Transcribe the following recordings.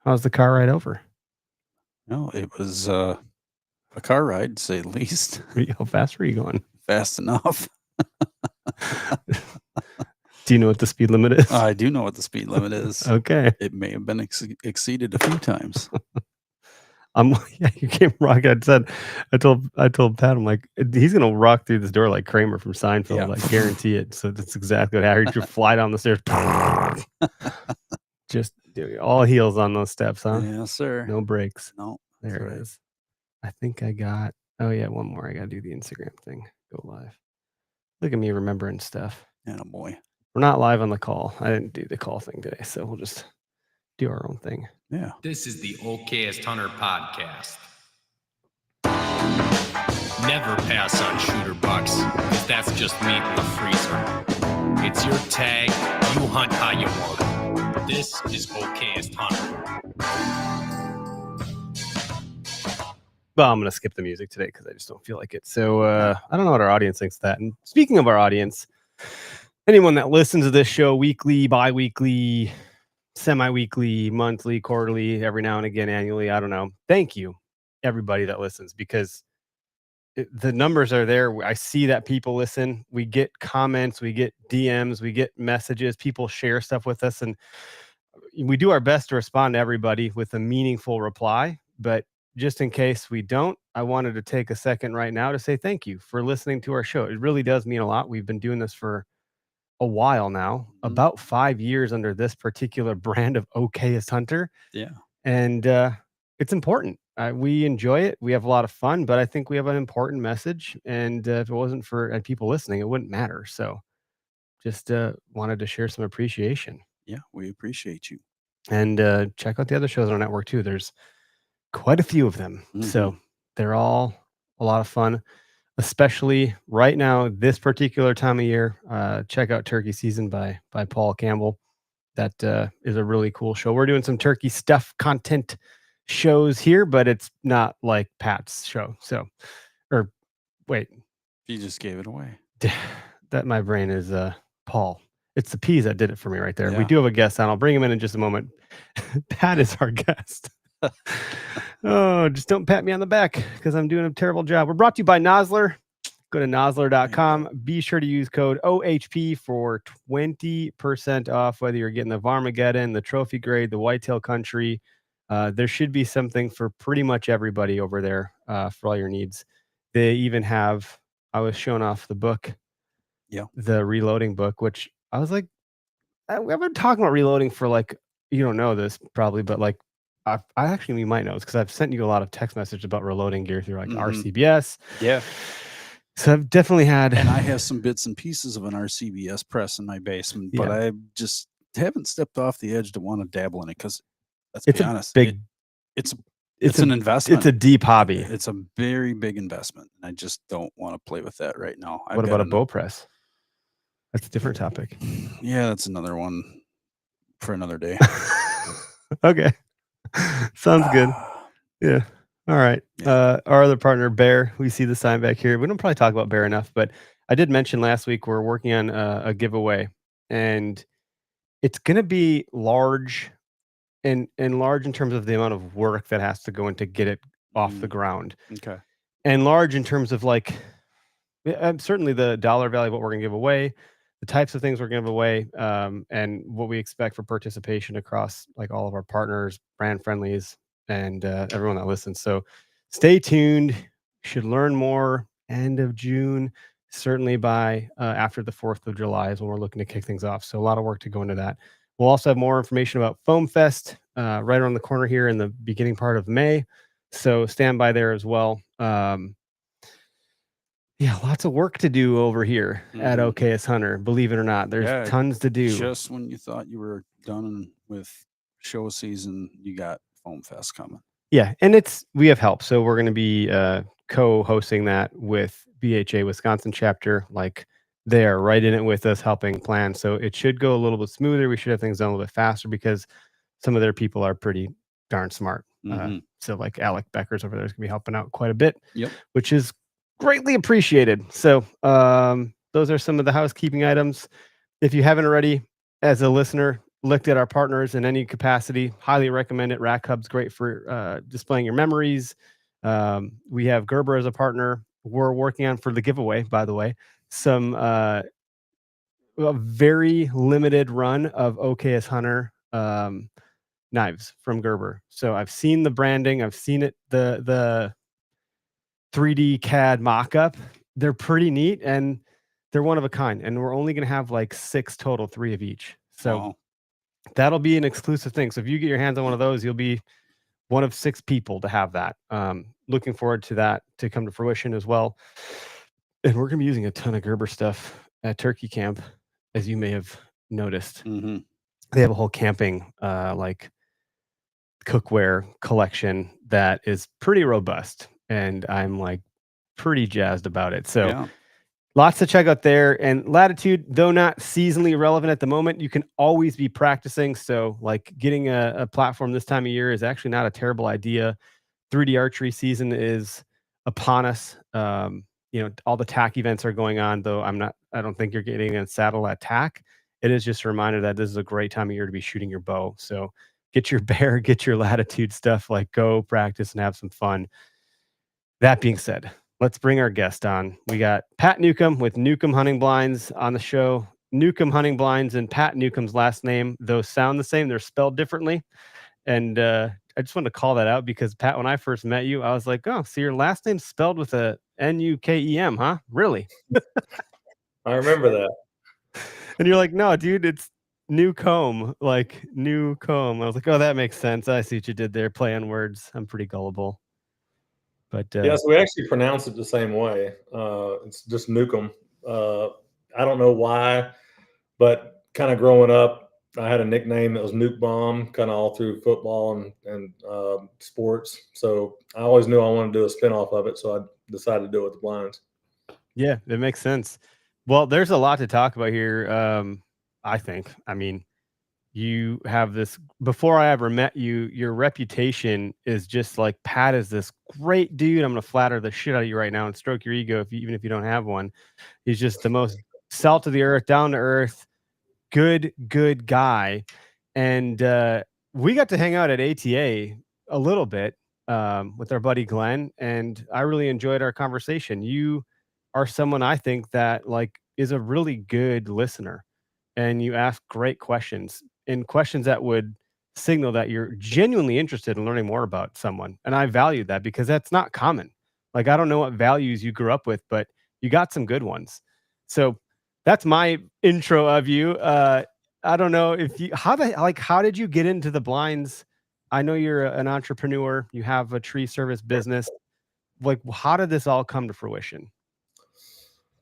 How's the car ride over? No, it was a car ride, to say the least. How fast were you going? Fast enough. Do you know what the speed limit is? I do know what the speed limit is. Okay. It may have been exceeded a few times. Yeah, you came rock. I told Pat, I'm like, he's gonna rock through this door like Kramer from Seinfeld. Yeah. I guarantee it. So that's exactly what I heard you fly down the stairs. Just all heels on those steps, huh? Yes, sir. No brakes. No, There that's it right. is. I think I got. Oh yeah, one more. I gotta do the Instagram thing. Go live. Look at me remembering stuff. Attaboy. We're not live on the call. I didn't do the call thing today, so we'll just do our own thing. Yeah. This is the Okayest Hunter podcast. Never pass on shooter bucks, because that's just meat in the freezer. It's your tag, you hunt how you want. This is Okayest Hunter. Well, I'm going to skip the music today because I just don't feel like it. So I don't know what our audience thinks of that. And speaking of our audience, anyone that listens to this show weekly, bi-weekly, semi-weekly, monthly, quarterly, every now and again, annually, I don't know. Thank you, everybody that listens, because the numbers are there. I see that people listen. We get comments, we get DMs, we get messages. People share stuff with us, and we do our best to respond to everybody with a meaningful reply. But just in case we don't, I wanted to take a second right now to say thank you for listening to our show. It really does mean a lot. We've been doing this for a while now, about 5 years under this particular brand of Okayest Hunter. Yeah. And it's important. We enjoy it. We have a lot of fun, but I think we have an important message. And if it wasn't for people listening, it wouldn't matter. So just wanted to share some appreciation. Yeah, we appreciate you. And check out the other shows on our network too. There's quite a few of them. So they're all a lot of fun, especially right now, this particular time of year. Check out Turkey Season by Paul Campbell. That is a really cool show. We're doing some turkey stuff content shows here, but it's not like Pat's show. So, or wait. You just gave it away. That my brain is Paul. It's the P's that did it for me right there. Yeah. We do have a guest on. I'll bring him in just a moment. Pat is our guest. Oh, just don't pat me on the back because I'm doing a terrible job. We're brought to you by Nosler. Go to nosler.com. Be sure to use code OHP for 20% off, whether you're getting the Varmageddon, the trophy grade, the whitetail country. There should be something for pretty much everybody over there for all your needs. They even have, I was showing off the book, the reloading book, which I was like, I've been talking about reloading for like, you don't know this probably, but like, I actually, you might know, because I've sent you a lot of text messages about reloading gear through like RCBS. Yeah. So I've definitely had, and I have some bits and pieces of an RCBS press in my basement, but I just haven't stepped off the edge to want to dabble in it because, let's be honest, it's an investment. It's a deep hobby. It's a very big investment, and I just don't want to play with that right now. What about a bow press? That's a different topic. Yeah, that's another one for another day. Okay. Sounds good. Yeah. All right. Our other partner, Bear, we see the sign back here. We don't probably talk about Bear enough, but I did mention last week we're working on a giveaway, and it's going to be large and large in terms of the amount of work that has to go into get it off the ground. Okay. And large in terms of like, certainly the dollar value of what we're going to give away, the types of things we're going to give away, and what we expect for participation across like all of our partners, brand friendlies, and everyone that listens. So stay tuned. You should learn more end of June, certainly by after the 4th of July is when we're looking to kick things off. So a lot of work to go into that. We'll also have more information about Foam Fest right around the corner here in the beginning part of May. So stand by there as well. Yeah, lots of work to do over here at Okayest Hunter. Believe it or not, there's tons to do. Just when you thought you were done with show season, you got Foam Fest coming. Yeah, and we have help. So we're going to be co-hosting that with BHA Wisconsin chapter. Like they are right in it with us, helping plan. So it should go a little bit smoother. We should have things done a little bit faster because some of their people are pretty darn smart. So like Alec Becker's over there is going to be helping out quite a bit, which is greatly appreciated. So those are some of the housekeeping items. If you haven't already, as a listener, looked at our partners in any capacity, highly recommend it. Rack Hub's great for displaying your memories. We have Gerber as a partner. We're working on, for the giveaway, by the way, some a very limited run of OKS Hunter knives from Gerber. So I've seen the branding, I've seen it, the 3D CAD mock-up. They're pretty neat and they're one of a kind. And we're only going to have like 6 total, 3 of each. So that'll be an exclusive thing. So if you get your hands on one of those, you'll be one of 6 people to have that. Looking forward to that to come to fruition as well. And we're going to be using a ton of Gerber stuff at Turkey Camp, as you may have noticed. Mm-hmm. They have a whole camping like cookware collection that is pretty robust, and I'm like pretty jazzed about it. So lots to check out there. And Latitude, though not seasonally relevant at the moment, you can always be practicing. So like getting a platform this time of year is actually not a terrible idea. 3D archery season is upon us. All the TAC events are going on, though I don't think you're getting a saddle at TAC. It is just a reminder that this is a great time of year to be shooting your bow. So get your bear, get your Latitude stuff, like go practice and have some fun. That being said, let's bring our guest on. We got Pat Newcomb with Nukem Hunting Blinds on the show. Nukem Hunting Blinds and Pat Newcomb's last name, those sound the same. They're spelled differently. And I just wanted to call that out because, Pat, when I first met you, I was like, oh, so your last name's spelled with a Nukem, huh? Really? I remember that. And you're like, no, dude, it's Newcomb, like Newcomb. I was like, oh, that makes sense. I see what you did there. Play on words. I'm pretty gullible. But yes, we actually pronounce it the same way. It's just Nukem. I don't know why, but kind of growing up, I had a nickname that was Nuke Bomb, kind of all through football and sports. So I always knew I wanted to do a spinoff of it. So I decided to do it with the blinds. Yeah, it makes sense. Well, there's a lot to talk about here. I think. I mean, you have this, before I ever met you, your reputation is just like, Pat is this great dude. I'm going to flatter the shit out of you right now and stroke your ego, even if you don't have one. He's just the most salt of the earth, down to earth, good guy. And we got to hang out at ATA a little bit with our buddy Glenn, and I really enjoyed our conversation. You are someone I think that like is a really good listener, and you ask great questions, and questions that would signal that you're genuinely interested in learning more about someone. And I value that because that's not common. Like, I don't know what values you grew up with, but you got some good ones. So that's my intro of you. I don't know if you, how did you get into the blinds? I know you're an entrepreneur. You have a tree service business. Like, how did this all come to fruition?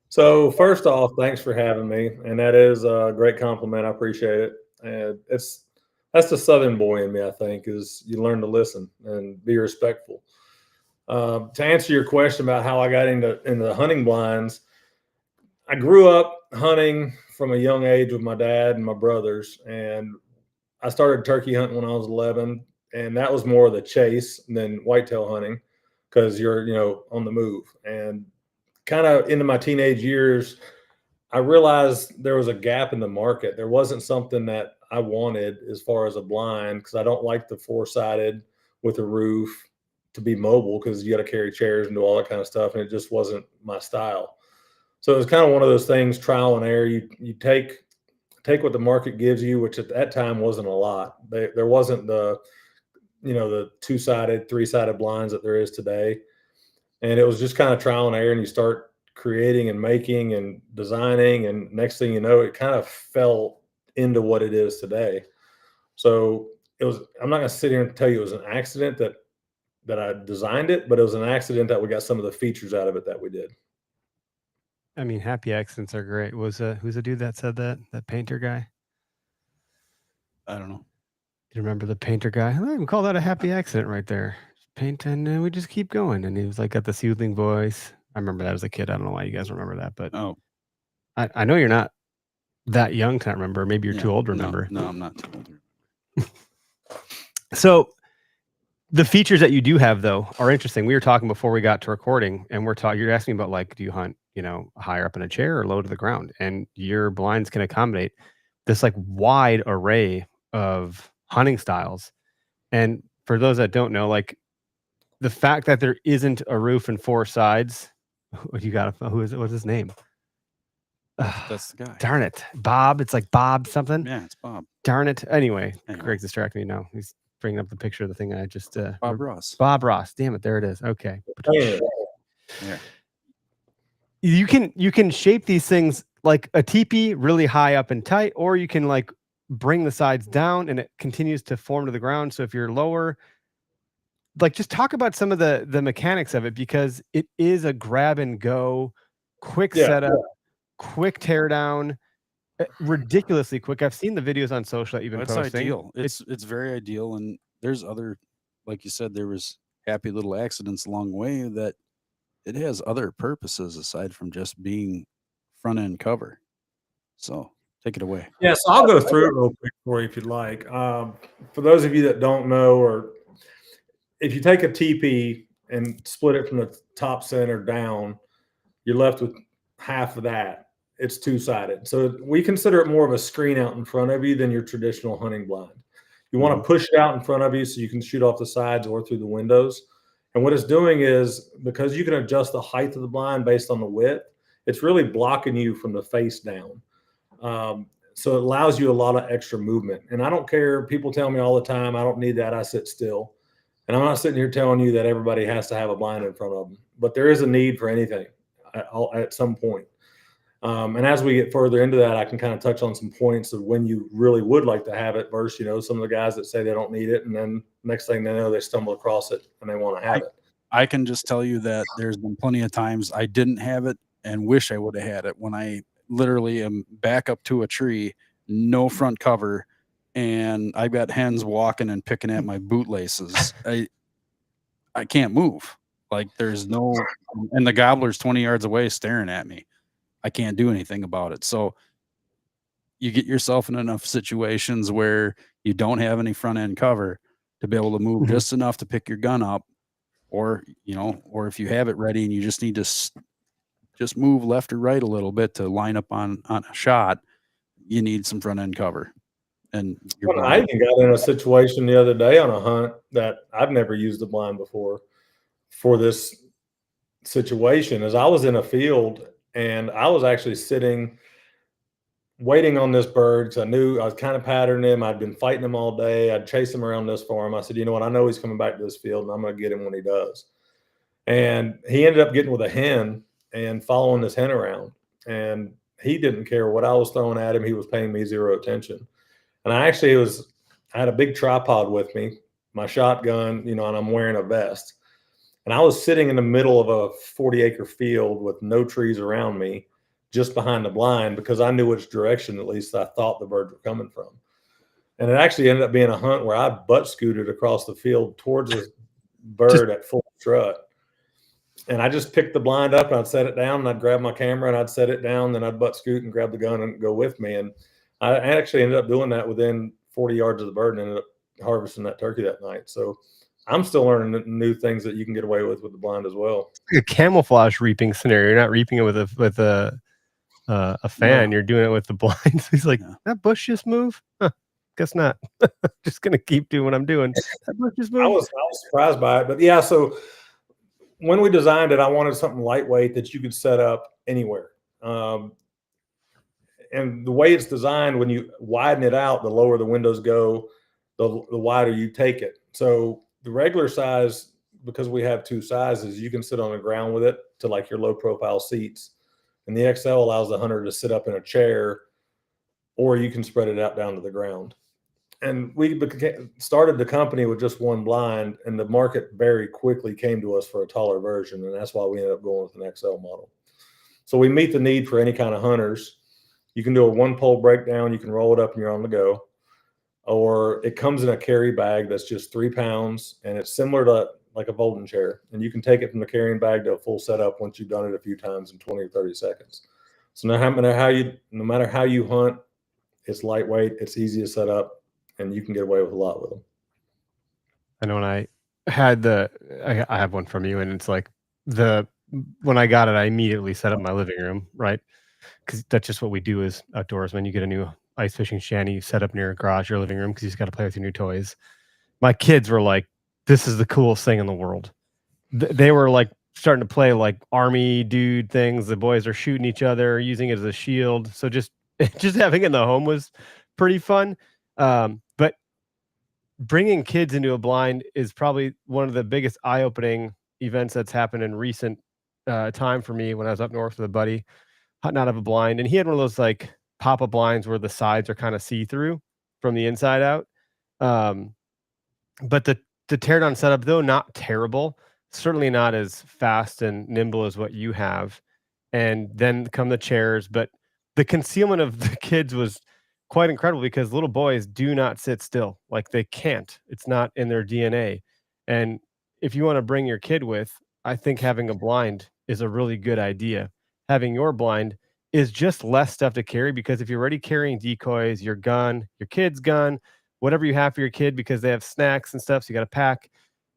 So first off, thanks for having me. And that is a great compliment. I appreciate it. And that's the Southern boy in me, I think, is you learn to listen and be respectful. To answer your question about how I got into hunting blinds, I grew up hunting from a young age with my dad and my brothers. And I started turkey hunting when I was 11. And that was more of the chase than whitetail hunting because you're, on the move. And kind of into my teenage years, I realized there was a gap in the market. There wasn't something that I wanted as far as a blind, because I don't like the 4-sided with a roof to be mobile because you got to carry chairs and do all that kind of stuff. And it just wasn't my style. So it was kind of one of those things, trial and error. You take what the market gives you, which at that time wasn't a lot. There wasn't the 2-sided, 3-sided blinds that there is today. And it was just kind of trial and error, and you start creating and making and designing, and next thing you know, it kind of fell into what it is today. So I'm not going to sit here and tell you it was an accident that I designed it, but it was an accident that we got some of the features out of it that we did. I mean, happy accidents are great. Who's the dude that said that painter guy? I don't know. Do you remember the painter guy? We call that a happy accident right there. Paint and we just keep going. And he was like, got the soothing voice. I remember that as a kid. I don't know why you guys remember that, but I know you're not that young to not remember. Maybe you're too old to remember. No, I'm not too old to remember. So the features that you do have, though, are interesting. We were talking before we got to recording, and you're asking about, like, do you hunt, higher up in a chair or low to the ground? And your blinds can accommodate this like wide array of hunting styles. And for those that don't know, like the fact that there isn't a roof and 4 sides. What you got? Who is it? What's his name? That's the guy. Darn it. Bob. It's like Bob something. Yeah, it's Bob. Darn it. Anyway. Greg's distracting me now. He's bringing up the picture of the thing I just Bob Ross. Bob Ross. Damn it. There it is. Okay. Yeah. You can shape these things like a teepee really high up and tight, or you can like bring the sides down and it continues to form to the ground. So if you're lower, like just talk about some of the mechanics of it, because it is a grab and go, quick setup, quick tear down, ridiculously quick. I've seen the videos on social that you've been posting. Ideal. It's very ideal. And there's other, like you said, there was happy little accidents along the way that it has other purposes aside from just being front end cover. So take it away. Yeah, so I'll go through it real quick for you if you'd like. For those of you that don't know, or if you take a TP and split it from the top center down, you're left with half of that. It's 2-sided. So we consider it more of a screen out in front of you than your traditional hunting blind. You want to push it out in front of you so you can shoot off the sides or through the windows. And what it's doing is, because you can adjust the height of the blind based on the width, it's really blocking you from the face down. So it allows you a lot of extra movement. And I don't care. People tell me all the time, I don't need that. I sit still. And I'm not sitting here telling you that everybody has to have a blind in front of them. But there is a need for anything at some point. And as we get further into that, I can kind of touch on some points of when you really would like to have it versus, some of the guys that say they don't need it. And then next thing they know, they stumble across it and they want to have it. I can just tell you that there's been plenty of times I didn't have it and wish I would have had it, when I literally am back up to a tree, no front cover, and I've got hens walking and picking at my bootlaces. I can't move. Like there's no, and the gobbler's 20 yards away staring at me. I can't do anything about it. So you get yourself in enough situations where you don't have any front end cover to be able to move just enough to pick your gun up, or, or if you have it ready and you just need to just move left or right a little bit to line up on a shot, you need some front end cover. And I even got in a situation the other day on a hunt that I've never used a blind before for this situation. As I was in a field and I was actually sitting waiting on this bird, because I knew I was kind of patterning him. I'd been fighting him all day. I'd chase him around this farm. I said, you know what? I know he's coming back to this field and I'm going to get him when he does. And he ended up getting with a hen and following this hen around. And he didn't care what I was throwing at him. He was paying me zero attention. And I had a big tripod with me, my shotgun, and I'm wearing a vest. And I was sitting in the middle of a 40-acre field with no trees around me, just behind the blind, because I knew which direction, at least I thought the birds were coming from. And it actually ended up being a hunt where I butt scooted across the field towards this bird at full strut. And I just picked the blind up and I'd set it down and I'd grab my camera and I'd set it down. Then I'd butt scoot and grab the gun and go with me. And I actually ended up doing that within 40 yards of the bird and ended up harvesting that turkey that night. So I'm still learning new things that you can get away with the blind as well. It's like a camouflage reaping scenario. You're not reaping it with a fan. No. You're doing it with the blinds. He's like, that bush just moved? Huh, guess not. Just gonna keep doing what I'm doing. That bush just moved. I was surprised by it, but yeah. So when we designed it, I wanted something lightweight that you could set up anywhere. And the way it's designed, when you widen it out, the lower the windows go, the wider you take it. So the regular size, because we have 2 sizes, you can sit on the ground with it to like your low profile seats. And the XL allows the hunter to sit up in a chair, or you can spread it out down to the ground. And we started the company with just one blind, and the market very quickly came to us for a taller version. And that's why we ended up going with an XL model. So we meet the need for any kind of hunters. You can do a 1-pole breakdown. You can roll it up and you're on the go. Or it comes in a carry bag that's just 3 pounds, and it's similar to like a folding chair. And you can take it from the carrying bag to a full setup once you've done it a few times in 20 or 30 seconds. So no matter how you hunt, it's lightweight, it's easy to set up, and you can get away with a lot with them. I know when I had I have one from you, and it's like when I got it, I immediately set up my living room, right? Because that's just what we do as outdoorsmen. You get a new ice fishing shanty you set up near a garage or living room because you just got to play with your new toys. My kids were like, "This is the coolest thing in the world." They were like starting to play like army dude things. The boys are shooting each other, using it as a shield. So just just having it in the home was pretty fun. But bringing kids into a blind is probably one of the biggest eye-opening events that's happened in recent time for me. When I was up north with a buddy, hunting out of a blind, and he had one of those like pop-up blinds where the sides are kind of see-through from the inside out. Um, but the teardown setup, though not terrible, certainly not as fast and nimble as what you have. And then come the chairs, but the concealment of the kids was quite incredible because little boys do not sit still. Like they can't. It's not in their DNA. And if you want to bring your kid with, I think having a blind is a really good idea. Having your blind is just less stuff to carry because if you're already carrying decoys, your gun, your kid's gun, whatever you have for your kid because they have snacks and stuff, so you got to pack.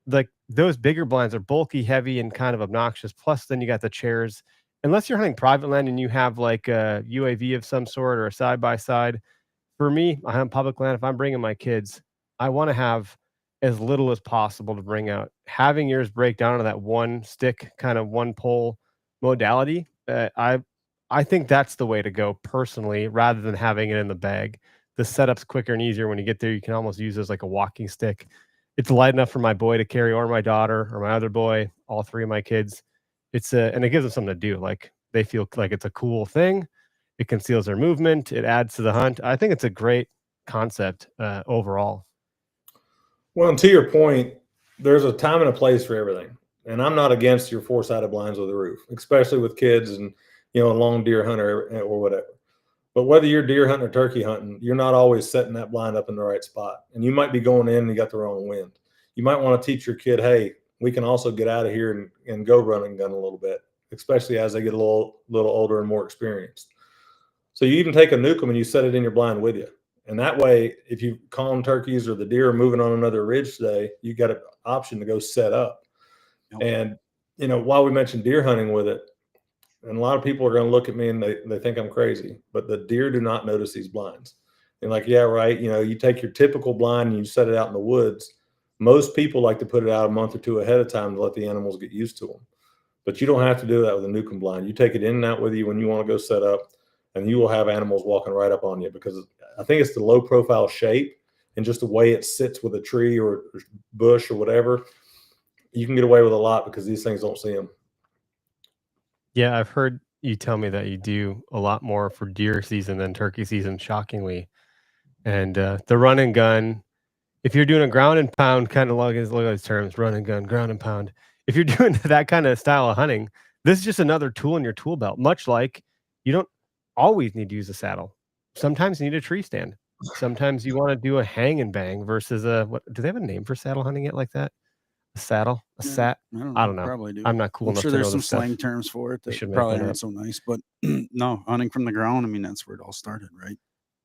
Like those bigger blinds are bulky, heavy, and kind of obnoxious. Plus, then you got the chairs. Unless you're hunting private land and you have like a UAV of some sort or a side by side. For me, I hunt public land. If I'm bringing my kids, I want to have as little as possible to bring out. Having yours break down to that one stick, kind of one pole modality, I think that's the way to go personally, rather than having it in the bag. The setup's quicker and easier when you get there. You can almost use it as like a walking stick. It's light enough for my boy to carry, or my daughter, or my other boy, all three of my kids. And it gives them something to do. Like they feel like it's a cool thing. It conceals their movement. It adds to the hunt. I think it's a great concept overall. Well, and to your point, there's a time and a place for everything. And I'm not against your four-sided blinds with a roof, especially with kids and, a long deer hunter or whatever. But whether you're deer hunting or turkey hunting, you're not always setting that blind up in the right spot. And you might be going in and you got the wrong wind. You might want to teach your kid, hey, we can also get out of here and go run and gun a little bit, especially as they get a little older and more experienced. So you even take a Nukem and you set it in your blind with you. And that way, if you calm turkeys or the deer are moving on another ridge today, you got an option to go set up. Yep. And, while we mentioned deer hunting with it, and a lot of people are going to look at me and they think I'm crazy, but the deer do not notice these blinds. They're like, yeah, right. You take your typical blind and you set it out in the woods. Most people like to put it out a month or two ahead of time to let the animals get used to them. But you don't have to do that with a Nukem blind. You take it in and out with you when you want to go set up, and you will have animals walking right up on you because I think it's the low profile shape and just the way it sits with a tree or bush or whatever. You can get away with a lot because these things don't see them. Yeah, I've heard you tell me that you do a lot more for deer season than turkey season, shockingly. And the run and gun, if you're doing a ground and pound kind of look at these terms, run and gun, ground and pound. If you're doing that kind of style of hunting, this is just another tool in your tool belt. Much like you don't always need to use a saddle. Sometimes you need a tree stand. Sometimes you want to do a hang and bang versus what do they have a name for saddle hunting yet like that? A saddle, a sat. I don't know. Probably do. I'm not cool I'm enough sure to know there's some this stuff. slang terms for it that should make probably one aren't up. so nice, but no, hunting from the ground. I mean, that's where it all started, right?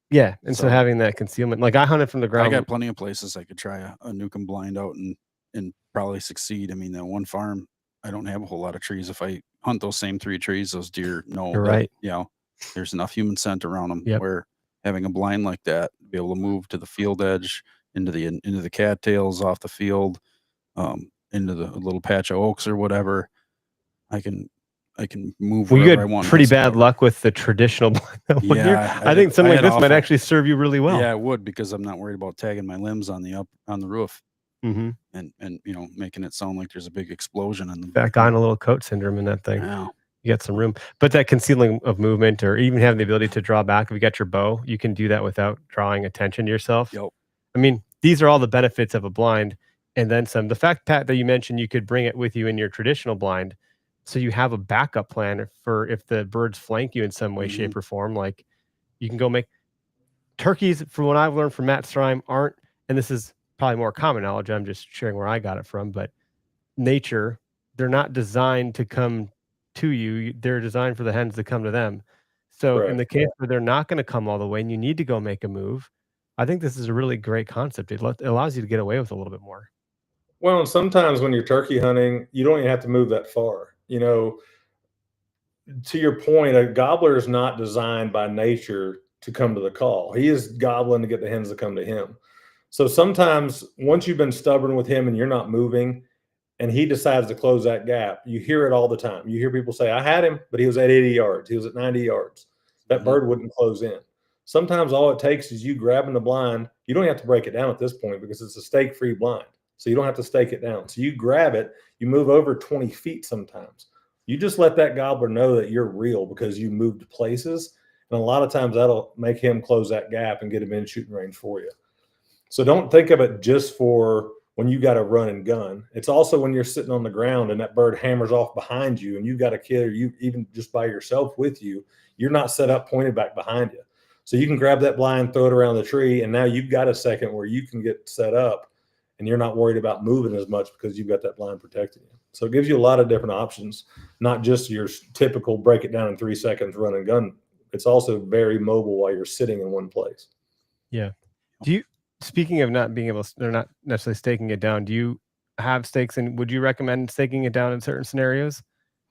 Yeah, and so having that concealment, like I hunted from the ground. I got plenty of places I could try a Nukem blind out and probably succeed. I mean, that one farm, I don't have a whole lot of trees. If I hunt those same 3 trees, those deer know You're that, right. there's enough human scent around them. Yep. Where having a blind like that, be able to move to the field edge, into the cattails off the field, into the little patch of oaks or whatever, I can move Well, you wherever I had want. pretty bad luck with the traditional blind. Yeah, I think something like this might awful. actually serve you really well. Yeah, it would, because I'm not worried about tagging my limbs on the roof. Mm-hmm. And making it sound like there's a big explosion in the That guy in a little coat syndrome in that thing. Yeah. You got some room, but that concealing of movement, or even having the ability to draw back. If you got your bow, you can do that without drawing attention to yourself. Yep. I mean, these are all the benefits of a blind, and then some. The fact, Pat, that you mentioned you could bring it with you in your traditional blind, so you have a backup plan for if the birds flank you in some way, shape, or form. Like you can go make turkeys. From what I've learned from Matt Strime, aren't, and this is probably more common knowledge. I'm just sharing where I got it from, but nature, they're not designed to come to you. They're designed for the hens to come to them. So in the case where they're not going to come all the way and you need to go make a move, I think this is a really great concept. It allows you to get away with a little bit more. Well, and sometimes when you're turkey hunting, you don't even have to move that far. To your point, a gobbler is not designed by nature to come to the call. He is gobbling to get the hens to come to him. So sometimes once you've been stubborn with him and you're not moving and he decides to close that gap, you hear it all the time. You hear people say, I had him, but he was at 80 yards. He was at 90 yards. That bird wouldn't close in. Sometimes all it takes is you grabbing the blind. You don't have to break it down at this point because it's a stake-free blind. So you don't have to stake it down. So you grab it, you move over 20 feet sometimes. You just let that gobbler know that you're real because you moved places. And a lot of times that'll make him close that gap and get him in shooting range for you. So don't think of it just for when you got a run and gun. It's also when you're sitting on the ground and that bird hammers off behind you and you've got a kid or you even just by yourself with you, you're not set up pointed back behind you. So you can grab that blind, throw it around the tree, and now you've got a second where you can get set up and you're not worried about moving as much because you've got that blind protecting you. So it gives you a lot of different options, not just your typical break it down in 3 seconds run and gun. It's also very mobile while you're sitting in one place. Yeah. Do you, speaking of not being able to, they're not necessarily staking it down, do you have stakes and would you recommend staking it down in certain scenarios?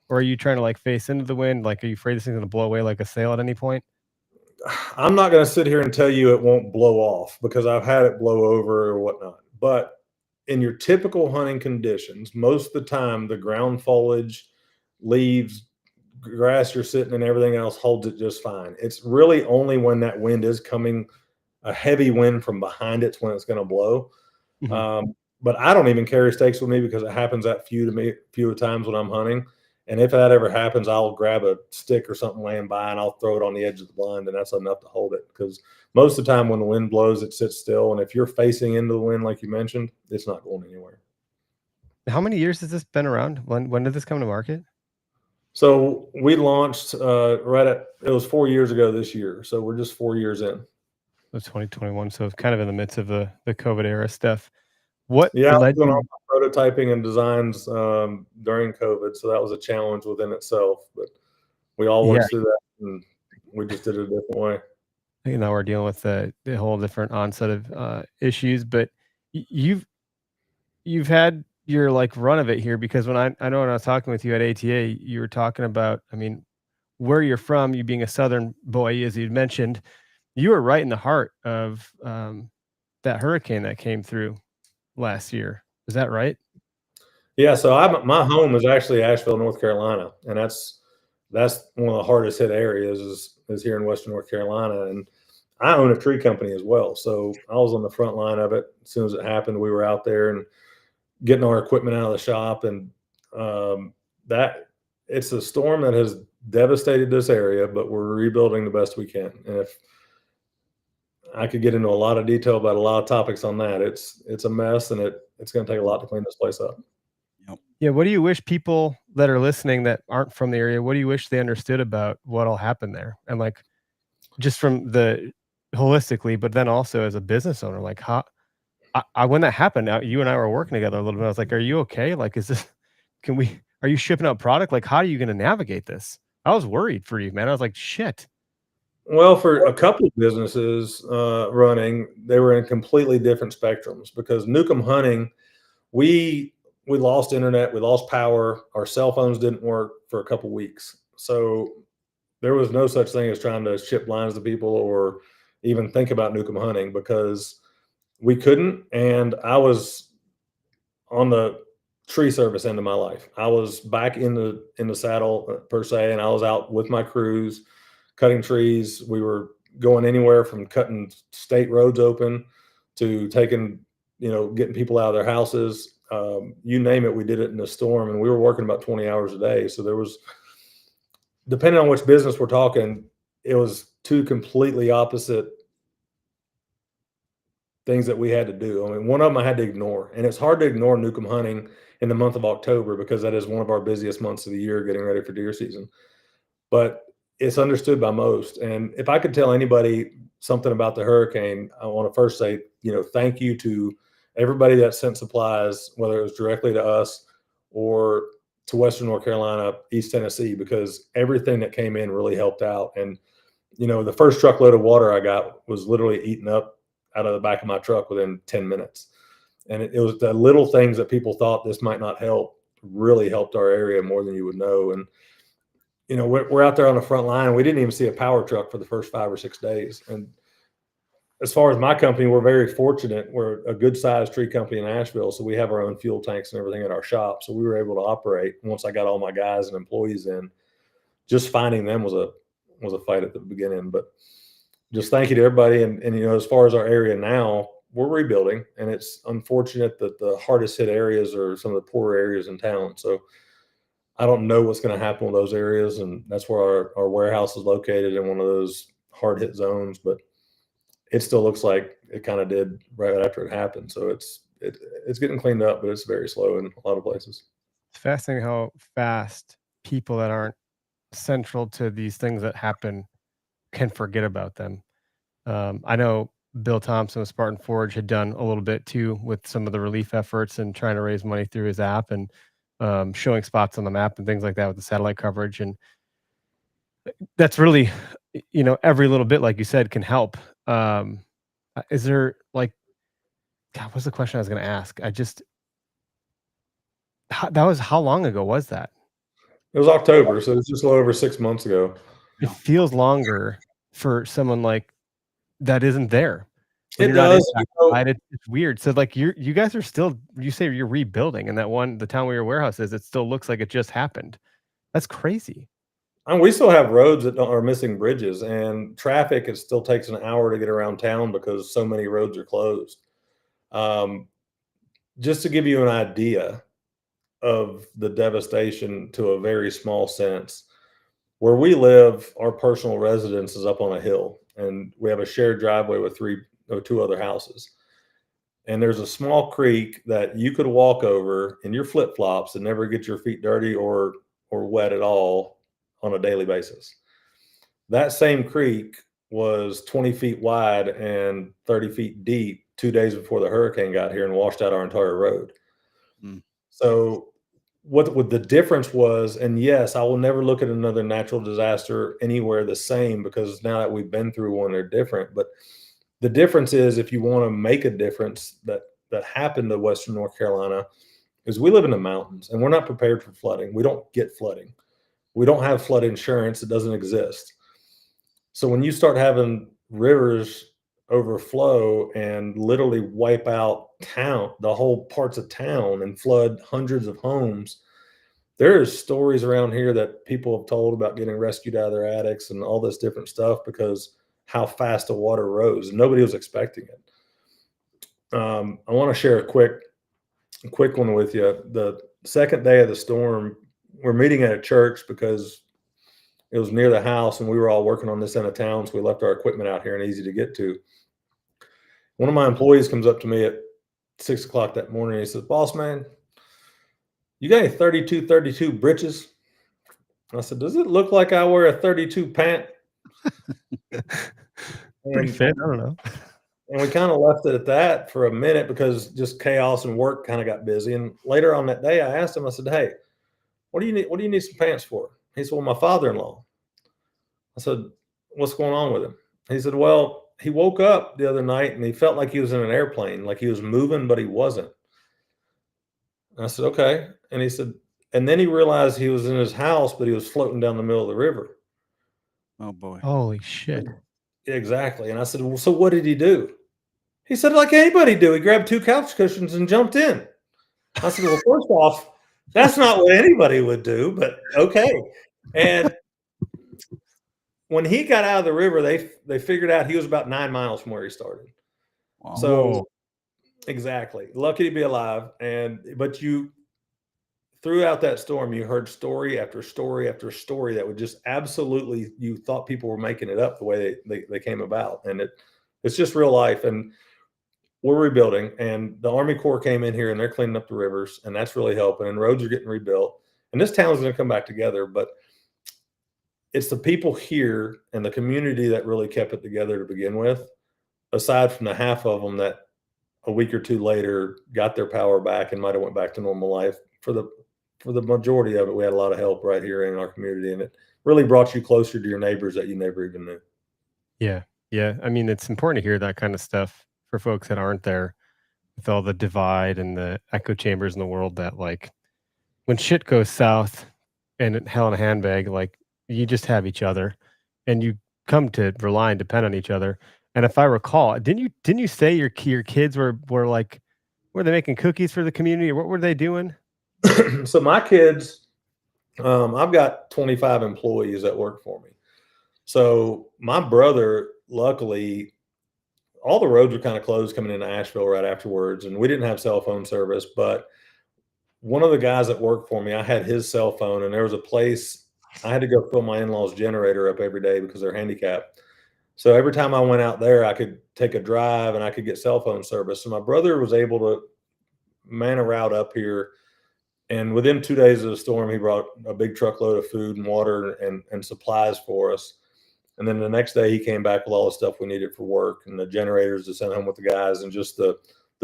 Or are you trying to like face into the wind? Like, are you afraid this thing's going to blow away like a sail at any point? I'm not going to sit here and tell you it won't blow off because I've had it blow over or whatnot. But in your typical hunting conditions, most of the time, the ground foliage, leaves, grass you're sitting and everything else holds it just fine. It's really only when that wind is coming, a heavy wind from behind it's when it's going to blow. Mm-hmm. But I don't even carry stakes with me because it happens that few times when I'm hunting. And if that ever happens, I'll grab a stick or something laying by and I'll throw it on the edge of the blind, and that's enough to hold it. Because most of the time when the wind blows, it sits still. And if you're facing into the wind, like you mentioned, it's not going anywhere. How many years has this been around? When did this come to market? So we launched it was 4 years ago this year. So we're just 4 years in. It was 2021. So it's kind of in the midst of the COVID era stuff. What Yeah, led doing you? all my prototyping and designs during COVID, so that was a challenge within itself. But we all went through that, and we just did it a different way. You know, we're dealing with the whole different onset of issues, but you've had your like run of it here because when I know when I was talking with you at ATA, you were talking about, I mean, where you're from, you being a Southern boy, as you mentioned, you were right in the heart of that hurricane that came through last year. Is that right? Yeah, so my home is actually Asheville, North Carolina, and that's one of the hardest hit areas is here in Western North Carolina. And I own a tree company as well, so I was on the front line of it. As soon as it happened, we were out there and getting our equipment out of the shop, and that it's a storm that has devastated this area, but we're rebuilding the best we can. And if I could get into a lot of detail about a lot of topics on that, it's a mess, and it's going to take a lot to clean this place up. Yeah. What do you wish people that are listening that aren't from the area, what do you wish they understood about what'll happen there? And like, just from the holistically, but then also as a business owner, like how, when that happened, you and I were working together a little bit. I was like, are you okay? Like, are you shipping out product? Like, how are you going to navigate this? I was worried for you, man. I was like, shit. Well, for a couple of businesses running, they were in completely different spectrums because Nukem hunting, we lost internet, we lost power, our cell phones didn't work for a couple of weeks. So there was no such thing as trying to ship blinds to people or even think about Nukem hunting because we couldn't. And I was on the tree service end of my life. I was back in the saddle per se, and I was out with my crews cutting trees. We were going anywhere from cutting state roads open to taking, getting people out of their houses. You name it, we did it in a storm, and we were working about 20 hours a day. So there was, depending on which business we're talking, it was two completely opposite things that we had to do. I mean, one of them I had to ignore, and it's hard to ignore Nukem hunting in the month of October because that is one of our busiest months of the year getting ready for deer season. But it's understood by most. And if I could tell anybody something about the hurricane, I want to first say, thank you to everybody that sent supplies, whether it was directly to us or to Western North Carolina, East Tennessee, because everything that came in really helped out. And, the first truckload of water I got was literally eaten up out of the back of my truck within 10 minutes. And it was the little things that people thought this might not help really helped our area more than you would know. And we're out there on the front line. We didn't even see a power truck for the first 5 or 6 days. And as far as my company, we're very fortunate. We're a good sized tree company in Asheville. So we have our own fuel tanks and everything at our shop. So we were able to operate once I got all my guys and employees in. Just finding them was a fight at the beginning. But just thank you to everybody. And as far as our area now, we're rebuilding, and it's unfortunate that the hardest hit areas are some of the poorer areas in town. So I don't know what's going to happen with those areas, and that's where our warehouse is located in one of those hard hit zones. But it still looks like it kind of did right after it happened. So it's getting cleaned up, but it's very slow in a lot of places. It's fascinating how fast people that aren't central to these things that happen can forget about them. I know Bill Thompson of Spartan Forge had done a little bit too with some of the relief efforts and trying to raise money through his app and showing spots on the map and things like that with the satellite coverage. And that's really, every little bit, like you said, can help. Is there God, what's the question I was going to ask? How long ago was that? It was October, so it's just a little over 6 months ago. It feels longer for someone like that isn't there. It does. It's weird. So you guys are still, you say you're rebuilding, and the town where your warehouse is, it still looks like it just happened. That's crazy. And we still have roads that are missing bridges, and traffic. It still takes an hour to get around town because so many roads are closed. Just to give you an idea of the devastation to a very small sense, where we live, our personal residence is up on a hill, and we have a shared driveway with 2 other houses. And there's a small creek that you could walk over in your flip-flops and never get your feet dirty or wet at all on a daily basis. That same creek was 20 feet wide and 30 feet deep 2 days before the hurricane got here and washed out our entire road. So what the difference was, and yes, I will never look at another natural disaster anywhere the same, because now that we've been through one, they're different. But the difference is, if you want to make a difference that happened to Western North Carolina, is we live in the mountains and we're not prepared for flooding. We don't get flooding. We don't have flood insurance. It doesn't exist. So when you start having rivers overflow and literally wipe out the whole parts of town, and flood hundreds of homes, there's stories around here that people have told about getting rescued out of their attics and all this different stuff because how fast the water rose. Nobody was expecting it. I want to share a quick one with you. The second day of the storm, we're meeting at a church because it was near the house, and we were all working on this end of town, so we left our equipment out here and easy to get to. One of my employees comes up to me at 6 o'clock that morning. He says, "Boss man, you got any 32 britches?" I said, "Does it look like I wear a 32 pant?" Pretty fit. I don't know. And we kind of left it at that for a minute because just chaos and work kind of got busy. And later on that day, I asked him, I said, "Hey, what do you need? What do you need some pants for?" He said, "Well, my father-in-law." I said, "What's going on with him?" He said, "Well, he woke up the other night and he felt like he was in an airplane, like he was moving, but he wasn't." And I said, "Okay." And he said, and then he realized he was in his house, but he was floating down the middle of the river. Oh boy. Holy shit. Exactly. And I said, "Well, so what did he do?" He said, "Like anybody do. He grabbed 2 couch cushions and jumped in." I said, "Well, first off, that's not what anybody would do, but okay." And when he got out of the river, they figured out he was about 9 miles from where he started. Wow. So exactly, lucky to be alive. But throughout that storm, you heard story after story after story that would just absolutely, you thought people were making it up the way they came about, and it's just real life. And we're rebuilding, and the Army Corps came in here and they're cleaning up the rivers, and that's really helping. And roads are getting rebuilt, and this town's going to come back together. But it's the people here and the community that really kept it together to begin with, aside from the half of them that a week or two later got their power back and might have went back to normal life. For the majority of it, we had a lot of help right here in our community, and it really brought you closer to your neighbors that you never even knew. Yeah. I mean, it's important to hear that kind of stuff for folks that aren't there, with all the divide and the echo chambers in the world, that when shit goes south and hell in a handbag, you just have each other, and you come to rely and depend on each other. And if I recall, didn't you say your kids were like, were they making cookies for the community, or what were they doing? So my kids, I've got 25 employees that work for me. So my brother, luckily, all the roads were kind of closed coming into Asheville right afterwards, and we didn't have cell phone service. But one of the guys that worked for me, I had his cell phone, and there was a place I had to go fill my in-laws' generator up every day because they're handicapped. So every time I went out there, I could take a drive and I could get cell phone service. So my brother was able to man a route up here. And within 2 days of the storm, he brought a big truckload of food and water and supplies for us. And then the next day he came back with all the stuff we needed for work and the generators to send home with the guys and just the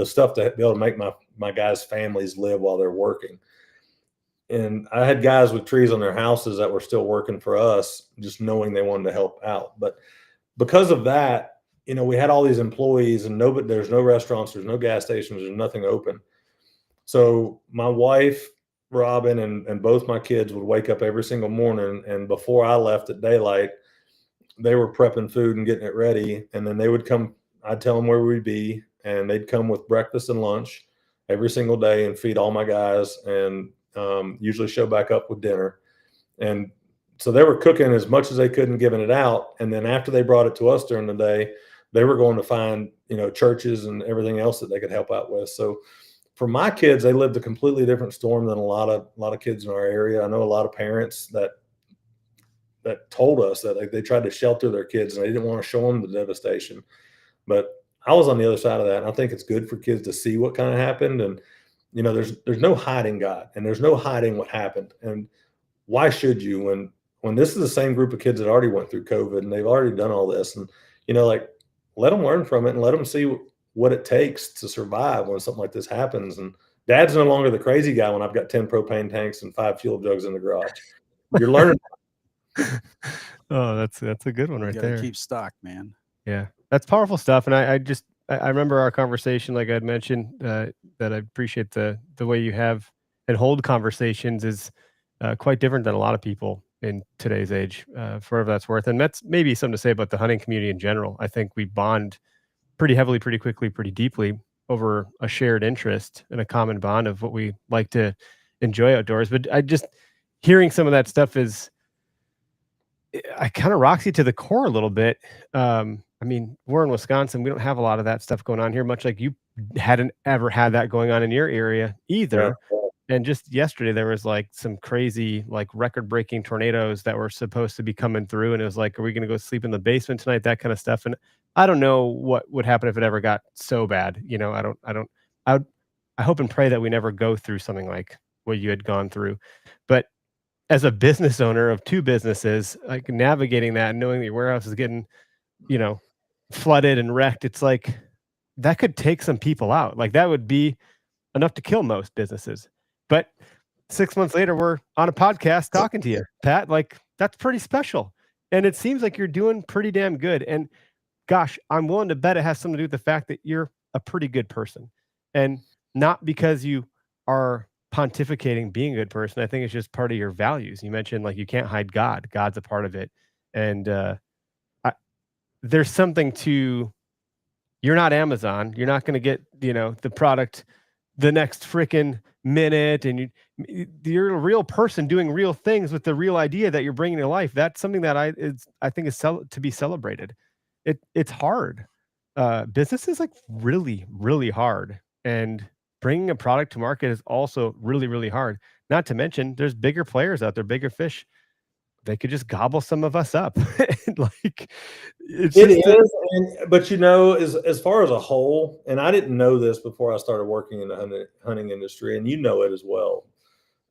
stuff to be able to make my guys' families live while they're working. And I had guys with trees on their houses that were still working for us, just knowing they wanted to help out. But because of that, we had all these employees and there's no restaurants, there's no gas stations, there's nothing open. So my wife, Robin, and both my kids would wake up every single morning, and before I left at daylight, they were prepping food and getting it ready. And then they would come, I'd tell them where we'd be, and they'd come with breakfast and lunch every single day and feed all my guys, and usually show back up with dinner. And so they were cooking as much as they could and giving it out. And then after they brought it to us during the day, they were going to find, churches and everything else that they could help out with. So for my kids, they lived a completely different storm than a lot of kids in our area. I know a lot of parents that told us that they tried to shelter their kids and they didn't want to show them the devastation. But I was on the other side of that. And I think it's good for kids to see what kind of happened. And, there's no hiding God, and there's no hiding what happened. And why should you when this is the same group of kids that already went through COVID and they've already done all this, and, let them learn from it and let them see what it takes to survive when something like this happens. And Dad's no longer the crazy guy when I've got 10 propane tanks and 5 fuel jugs in the garage. You're learning. Oh, that's a good one right there. Keep stock, man. Yeah, that's powerful stuff. And I remember our conversation, like I'd mentioned, that I appreciate the way you have and hold conversations is quite different than a lot of people in today's age, for whatever that's worth. And that's maybe something to say about the hunting community in general. I think we bond pretty heavily, pretty quickly, pretty deeply over a shared interest and a common bond of what we like to enjoy outdoors. But hearing some of that stuff I kind of rocks you to the core a little bit. I mean, we're in Wisconsin. We don't have a lot of that stuff going on here, much like you hadn't ever had that going on in your area either. Yeah. And just yesterday, there was like some crazy, like record-breaking tornadoes that were supposed to be coming through. And it was like, are we going to go sleep in the basement tonight? That kind of stuff. And I don't know what would happen if it ever got so bad. I hope and pray that we never go through something like what you had gone through. But as a business owner of 2 businesses, like navigating that and knowing that your warehouse is getting, flooded and wrecked, it's like that could take some people out. Like that would be enough to kill most businesses. But 6 months later, we're on a podcast talking to you, Pat. Like that's pretty special. And it seems like you're doing pretty damn good. And gosh, I'm willing to bet it has something to do with the fact that you're a pretty good person. And not because you are pontificating being a good person. I think it's just part of your values. You mentioned like you can't hide God. God's a part of it. And there's something to, you're not Amazon. You're not going to get, the product the next freaking minute. And you're a real person doing real things with the real idea that you're bringing to life. That's something that I think is to be celebrated. It's hard. Business is like really, really hard. And bringing a product to market is also really, really hard. Not to mention there's bigger players out there, bigger fish. They could just gobble some of us up. Like it is. But as far as a whole, and I didn't know this before I started working in the hunting industry, and it as well.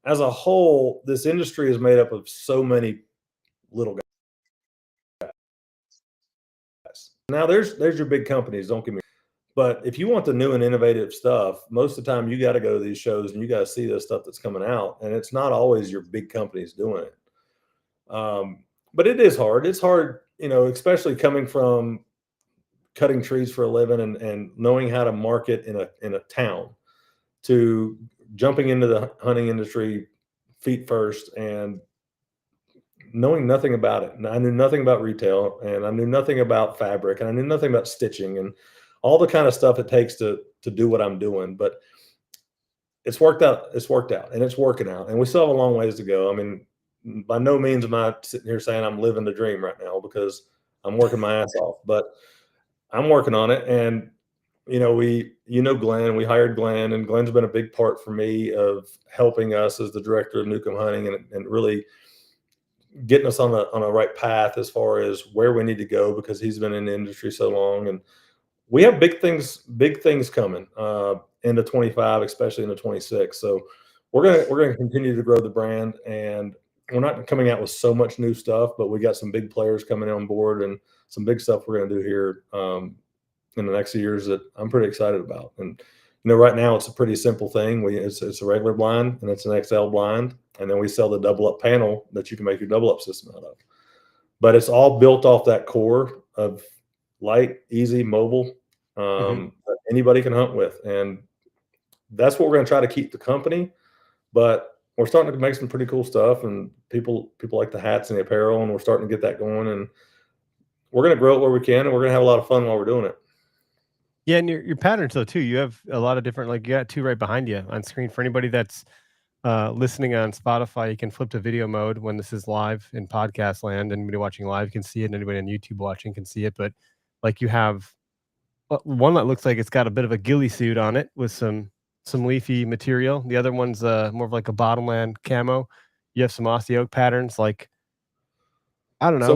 As a whole, this industry is made up of so many little guys. Now there's your big companies, don't get me. But if you want the new and innovative stuff, most of the time you got to go to these shows and you got to see this stuff that's coming out. And it's not always your big companies doing it. But it is hard. It's hard, especially coming from cutting trees for a living and knowing how to market in a town to jumping into the hunting industry feet first and knowing nothing about it. And I knew nothing about retail, and I knew nothing about fabric, and I knew nothing about stitching and all the kind of stuff it takes to do what I'm doing. But it's worked out. It's worked out, and it's working out. And we still have a long ways to go. I mean, by no means am I sitting here saying I'm living the dream right now, because I'm working my ass off. But I'm working on it. And Glenn, we hired Glenn, and Glenn's been a big part for me of helping us as the director of Nukem Hunting, and really getting us on a right path as far as where we need to go, because he's been in the industry so long. And we have big things coming into 25, especially into 26. So we're gonna continue to grow the brand, and we're not coming out with so much new stuff, but we got some big players coming on board and some big stuff we're gonna do here in the next years that I'm pretty excited about. And right now it's a pretty simple thing. It's a regular blind, and it's an XL blind, and then we sell the double up panel that you can make your double up system out of. But it's all built off that core of light, easy, mobile, that anybody can hunt with. And that's what we're going to try to keep the company. But we're starting to make some pretty cool stuff, and people like the hats and the apparel, and we're starting to get that going. And we're going to grow it where we can, and we're going to have a lot of fun while we're doing it. Yeah, and your patterns though too. You have a lot of different, like you got two right behind you on screen. For anybody that's listening on Spotify, you can flip to video mode when this is live in podcast land. Anybody watching live can see it, and anybody on YouTube watching can see it. But like you have one that looks like it's got a bit of a ghillie suit on it with some leafy material. The other one's more of like a bottomland camo. You have some Aussie oak patterns, like I don't know. So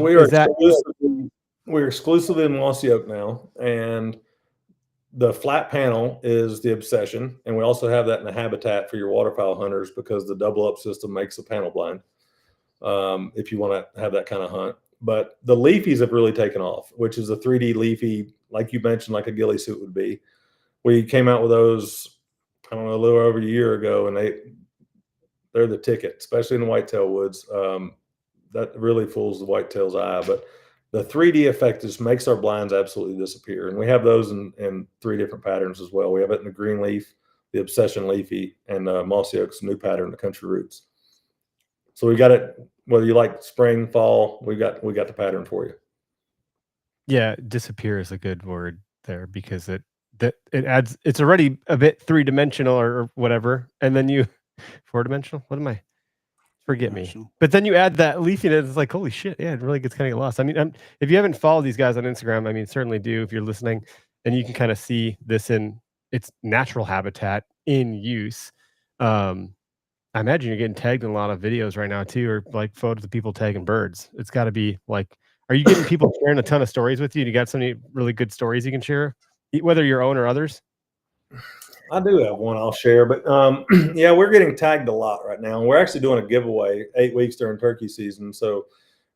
we're exclusively in Aussie oak now, and the flat panel is the Obsession, and we also have that in the Habitat for your waterfowl hunters, because the double up system makes a panel blind if you want to have that kind of hunt. But the leafies have really taken off, which is a 3D leafy, like you mentioned, like a ghillie suit would be. We came out with those, I don't know, a little over a year ago, and they're the ticket, especially in the whitetail woods. That really fools the whitetail's eye. But the 3D effect just makes our blinds absolutely disappear. And we have those in 3 different patterns as well. We have it in the green leaf, the Obsession leafy, and Mossy Oak's new pattern, the Country Roots. So we got it, whether you like spring, fall, we got the pattern for you. Yeah, disappear is a good word there, because it adds, it's already a bit 3-dimensional or whatever, and then you 4-dimensional. What am I? Forget me. But then you add that leafiness, it's like, holy shit, yeah, it really gets kind of lost. I mean, if you haven't followed these guys on Instagram, I mean, certainly do if you're listening, and you can kind of see this in its natural habitat in use. I imagine you're getting tagged in a lot of videos right now too, or like photos of people tagging birds. It's got to be like, are you getting people sharing a ton of stories with you? You got so many really good stories you can share, whether your own or others? I do have one I'll share, but yeah, we're getting tagged a lot right now. We're actually doing a giveaway 8 weeks during turkey season. So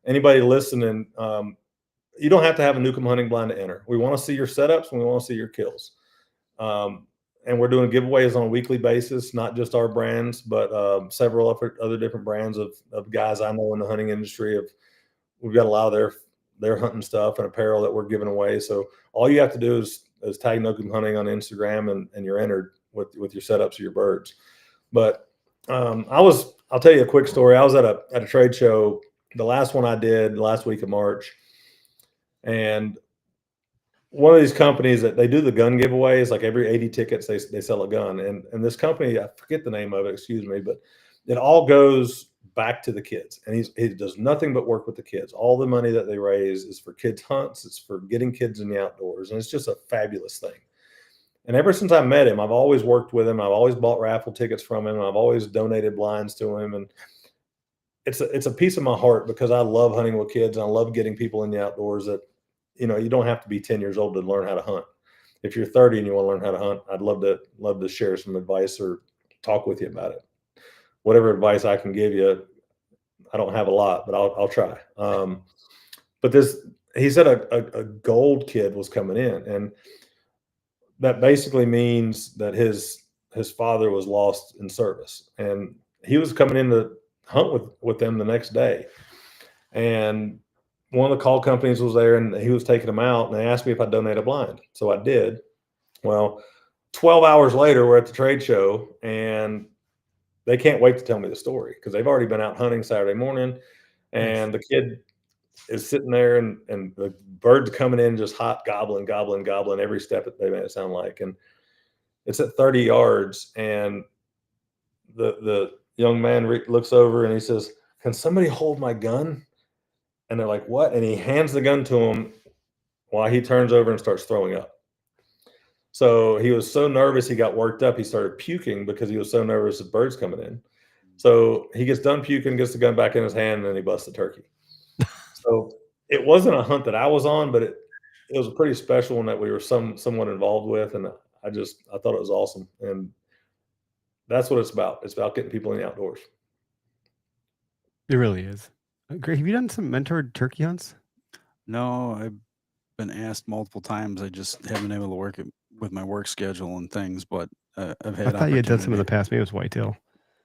anybody listening, you don't have to have a Nukem hunting blind to enter. We want to see your setups, and we want to see your kills. And we're doing giveaways on a weekly basis, not just our brands, but several other different brands of guys I know in the hunting industry. We've got a lot of their hunting stuff and apparel that we're giving away. So all you have to do is tag Nukem Hunting on Instagram, and you're entered with your setups of your birds. But I'll tell you a quick story. I was at a trade show, the last one I did last week of March, and one of these companies that they do the gun giveaways, like every 80 tickets they sell a gun, and this company, I forget the name of it, excuse me, but it all goes back to the kids, and he does nothing but work with the kids. All the money that they raise is for kids hunts. It's for getting kids in the outdoors, and it's just a fabulous thing. And ever since I met him, I've always worked with him. I've always bought raffle tickets from him. I've always donated blinds to him, and it's a piece of my heart, because I love hunting with kids, and I love getting people in the outdoors. That you don't have to be 10 years old to learn how to hunt. If you're 30 and you want to learn how to hunt, I'd love to share some advice or talk with you about it. Whatever advice I can give you, I don't have a lot, but I'll try. But he said a gold kid was coming in, and that basically means that his father was lost in service, and he was coming in to hunt with them the next day. And one of the call companies was there, and he was taking them out, and they asked me if I'd donate a blind. So I did. Well, 12 hours later, we're at the trade show, and they can't wait to tell me the story, because they've already been out hunting Saturday morning. and the kid is sitting there, and the bird's coming in just hot, gobbling every step that they made it sound like, and it's at 30 yards, and the young man looks over and he says, "Can somebody hold my gun?" And they're like, "What?" And he hands the gun to him while he turns over and starts throwing up. So he was so nervous, he got worked up. He started puking because he was so nervous the bird's coming in. So he gets done puking, gets the gun back in his hand, and then he busts the turkey. So it wasn't a hunt that I was on, but it was a pretty special one that we were somewhat involved with, and I thought it was awesome. And that's what it's about. It's about getting people in the outdoors. It really is. Great. Have you done some mentored turkey hunts? No, I've been asked multiple times. I just haven't been able to work it with my work schedule and things, but I've had. I thought you had done some in the past. Maybe it was whitetail.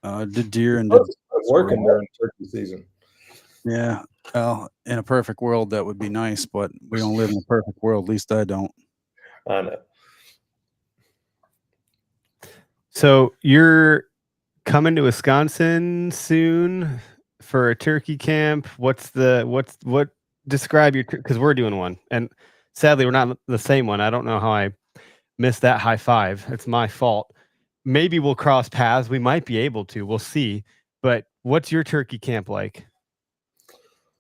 Did deer and I was working during turkey season. Yeah. Well, in a perfect world, that would be nice, but we don't live in a perfect world. At least I don't. I know. So you're coming to Wisconsin soon for a turkey camp. What describe your, because we're doing one, and sadly we're not the same one. I don't know how I missed that high five. It's my fault. Maybe we'll cross paths. We might be able to. We'll see. But what's your turkey camp like?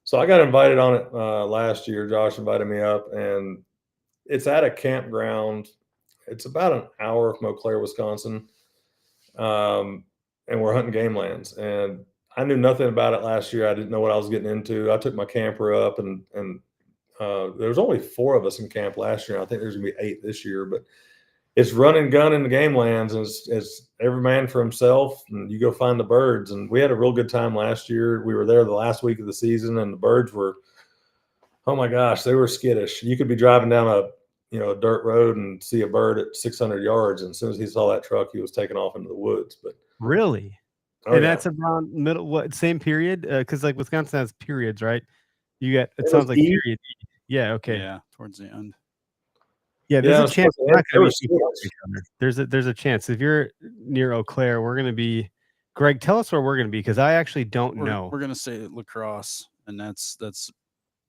So I got invited on it last year. Josh invited me up, and it's at a campground. It's about an hour from Eau Claire, Wisconsin. And we're hunting game lands. And I knew nothing about it last year. I didn't know what I was getting into. I took my camper up, and there was only 4 of us in camp last year. I think there's gonna be 8 this year, but it's run and gun in the game lands, and it's every man for himself, and you go find the birds. And we had a real good time last year. We were there the last week of the season, and the birds were, oh my gosh, they were skittish. You could be driving down a dirt road and see a bird at 600 yards, and as soon as he saw that truck, he was taking off into the woods. But really, that's around middle same period, because like Wisconsin has periods, right? You get it sounds like period. Yeah, okay. Yeah, towards the end. Yeah, there's a chance. There's a chance if you're near Eau Claire, we're going to be. Greg, tell us where we're going to be, because I actually don't know. We're going to say La Crosse, and that's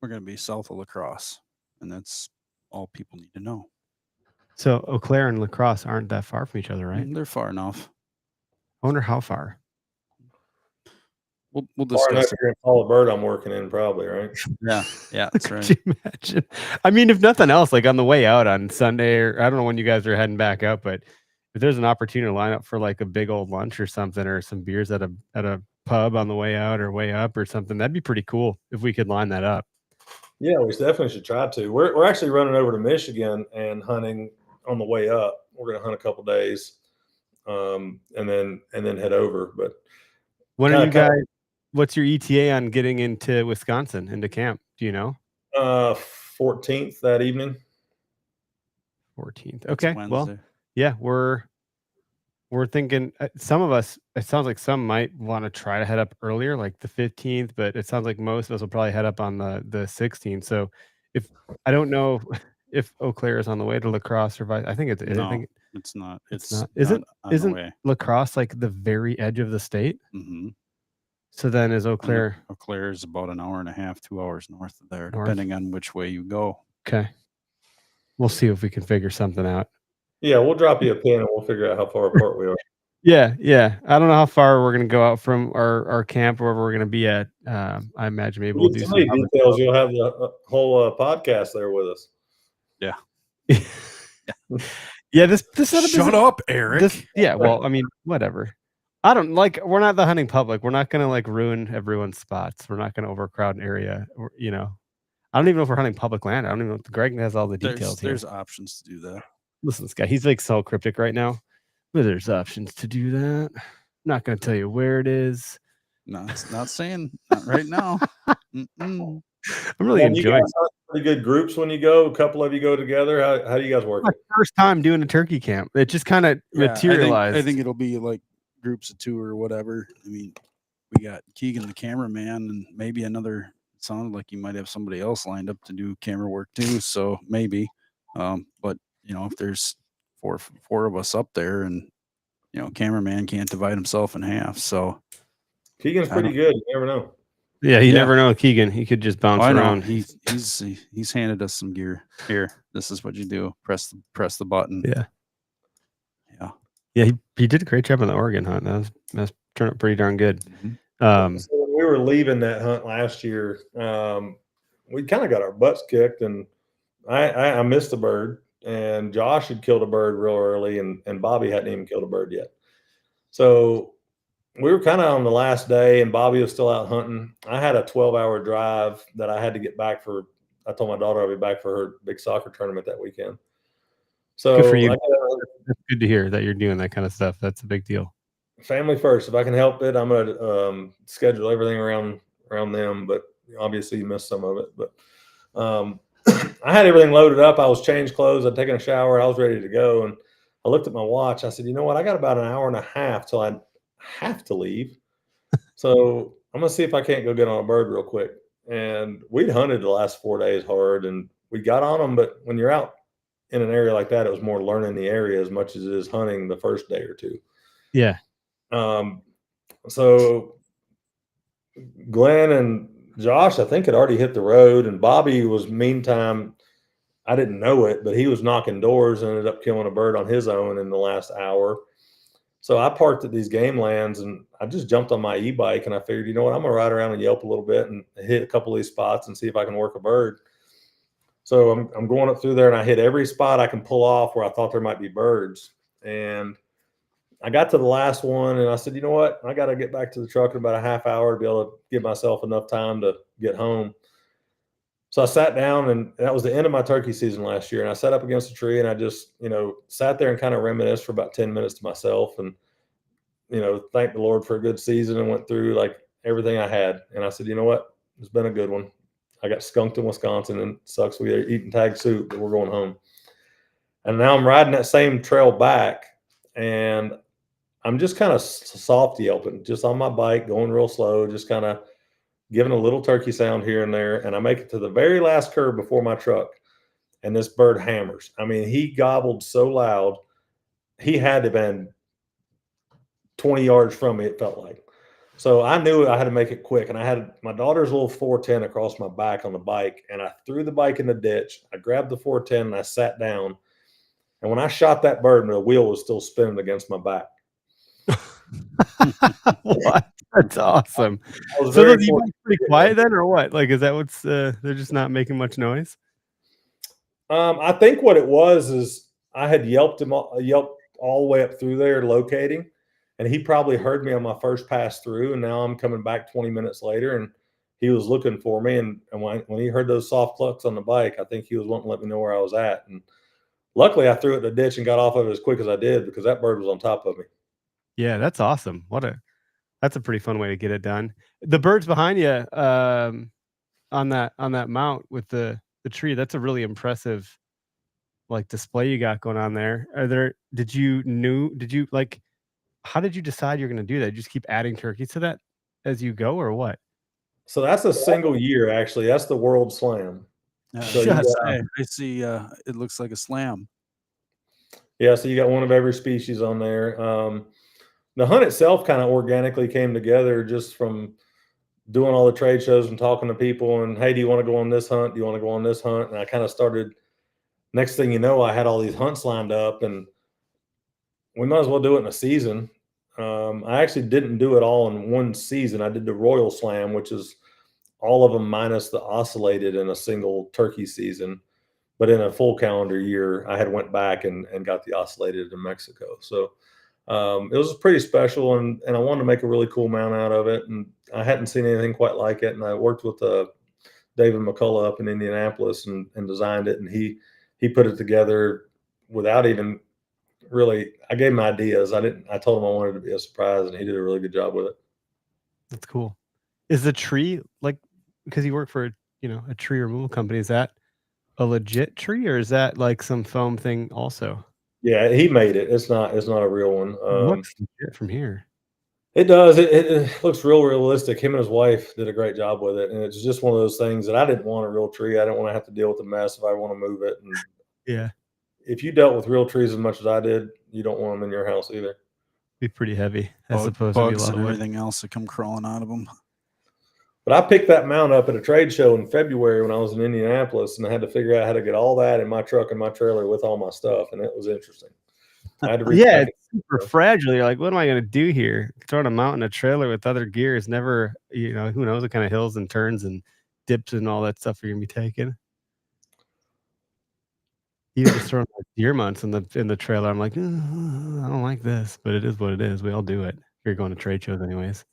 we're going to be south of La Crosse, and that's all people need to know. So Eau Claire and La Crosse aren't that far from each other, right? They're far enough. I wonder how far. We'll discuss it. You're gonna follow a bird I'm working in, probably, right? Yeah, that's right. Could you imagine? I mean, if nothing else, like on the way out on Sunday, or I don't know when you guys are heading back up, but if there's an opportunity to line up for like a big old lunch or something, or some beers at a pub on the way out or way up or something, that'd be pretty cool if we could line that up. Yeah, we definitely should try to. We're actually running over to Michigan and hunting on the way up. We're going to hunt a couple days, and then head over. But when are you guys? What's your ETA on getting into Wisconsin, into camp? Do you know? 14th that evening. 14th. Okay. Well, yeah, we're thinking some of us, it sounds like some might want to try to head up earlier, like the 15th, but it sounds like most of us will probably head up on the 16th. So if I don't know if Eau Claire is on the way to La Crosse or I think it's it's not. Isn't La Crosse like the very edge of the state? Mm-hmm. So then is Eau Claire? Eau Claire is about an hour and a half, 2 hours north of there, depending on which way you go. Okay. We'll see if we can figure something out. Yeah, we'll drop you a pin and we'll figure out how far apart we are. Yeah. I don't know how far we're going to go out from our camp, wherever we're going to be at. I imagine maybe we'll do some details. You'll have the whole podcast there with us. Yeah. Yeah. This Shut up, Eric. Well, I mean, whatever. I don't we're not the hunting public. We're not going to ruin everyone's spots. We're not going to overcrowd an area. I don't even know if we're hunting public land. I don't even know if Greg has all the details here. There's options to do that. Listen, this guy, he's so cryptic right now. But there's options to do that. I'm not going to tell you where it is. No, it's not saying not right now. I'm really enjoying. You guys have pretty good groups when you go. A couple of you go together. How do you guys work? My first time doing a turkey camp. It just kind of materialized. I think it'll be like groups of 2 or whatever. I mean, we got Keegan the cameraman, and maybe another. It sounded like you might have somebody else lined up to do camera work too. So maybe, but if there's four of us up there, and cameraman can't divide himself in half. So Keegan's pretty good. You never know. Yeah, you never know, Keegan. He could just bounce I know. around. He's handed us some gear. Here, this is what you do. Press the button. Yeah. Yeah. Yeah, he did a great job on the Oregon hunt. That's turned out pretty darn good. Mm-hmm. So when we were leaving that hunt last year, we kind of got our butts kicked, and I missed a bird, and Josh had killed a bird real early, and Bobby hadn't even killed a bird yet. So we were kind of on the last day, and Bobby was still out hunting. I had a 12-hour drive that I had to get back for. I told my daughter I'd be back for her big soccer tournament that weekend. So good for you. That's good to hear that you're doing that kind of stuff. That's a big deal. Family first. If I can help it, I'm going to schedule everything around them. But obviously, you missed some of it. But I had everything loaded up. I was changed clothes. I'd taken a shower. I was ready to go. And I looked at my watch. I said, you know what? I got about an hour and a half till I have to leave. So I'm going to see if I can't go get on a bird real quick. And we'd hunted the last 4 days hard, and we got on them. But when you're out in an area like that, it was more learning the area as much as it is hunting the first day or two. Yeah. So Glenn and Josh, I think, had already hit the road, and Bobby was, meantime, I didn't know it, but he was knocking doors and ended up killing a bird on his own in the last hour. So I parked at these game lands, and I just jumped on my e-bike, and I figured, you know what, I'm going to ride around and yelp a little bit and hit a couple of these spots and see if I can work a bird. So I'm going up through there, and I hit every spot I can pull off where I thought there might be birds. And I got to the last one, and I said, you know what? I got to get back to the truck in about a half hour to be able to give myself enough time to get home. So I sat down, and that was the end of my turkey season last year. And I sat up against a tree, and I just, sat there and kind of reminisced for about 10 minutes to myself, and, thanked the Lord for a good season, and went through like everything I had. And I said, you know what? It's been a good one. I got skunked in Wisconsin, and it sucks we are eating tag soup, but we're going home. And now I'm riding that same trail back, and I'm just kind of soft yelping, just on my bike, going real slow, just kind of giving a little turkey sound here and there. And I make it to the very last curve before my truck, and this bird hammers. I mean, he gobbled so loud, he had to have been 20 yards from me, it felt like. So I knew I had to make it quick. And I had my daughter's little 410 across my back on the bike, and I threw the bike in the ditch. I grabbed the 410 and I sat down. And when I shot that bird, the wheel was still spinning against my back. What? That's awesome. So those e-bikes pretty quiet then, or what? Like, is that what's they're just not making much noise? I think what it was is I had yelped all the way up through there locating, and he probably heard me on my first pass through, and now I'm coming back 20 minutes later, and he was looking for me, and when he heard those soft clucks on the bike, I think he was wanting to let me know where I was at. And luckily I threw it in the ditch and got off of it as quick as I did, because that bird was on top of me. Yeah, that's awesome. That's a pretty fun way to get it done. The birds behind you on that mount with the tree, that's a really impressive like display you got going on there. How did you decide you're going to do that? Did you just keep adding turkeys to that as you go, or what? So that's a single year, actually. That's the World Slam. I see. It looks like a slam. Yeah, so you got one of every species on there. The hunt itself kind of organically came together just from doing all the trade shows and talking to people. And hey, do you want to go on this hunt? Do you want to go on this hunt? And I kind of started. Next thing you know, I had all these hunts lined up, and we might as well do it in a season. I actually didn't do it all in one season. I did the Royal Slam, which is all of them minus the oscillated in a single turkey season. But in a full calendar year, I had went back and got the oscillated in Mexico. So it was pretty special, and I wanted to make a really cool mount out of it. And I hadn't seen anything quite like it. And I worked with David McCullough up in Indianapolis and designed it. And he put it together without even really, I gave him ideas. I told him I wanted it to be a surprise, and he did a really good job with it. That's cool. Is the tree, like, because you work for a tree removal company, is that a legit tree, or is that like some foam thing also? Yeah, he made it. It's not a real one. It looks legit from here. It does. It looks real realistic. Him and his wife did a great job with it, and it's just one of those things that I didn't want a real tree. I didn't want to have to deal with the mess if I want to move it. And yeah, if you dealt with real trees as much as I did, you don't want them in your house either. Be pretty heavy. I suppose bugs and everything else that come crawling out of them. But I picked that mount up at a trade show in February when I was in Indianapolis, and I had to figure out how to get all that in my truck and my trailer with all my stuff, and it was interesting. I had to reach Yeah, back. it's super fragile. You're like, what am I going to do here? Throwing a mount in a trailer with other gear is never, who knows what kind of hills and turns and dips and all that stuff you're going to be taking. Even just throwing deer mounts in the trailer, I'm like, I don't like this, but it is what it is. We all do it. You're going to trade shows anyways.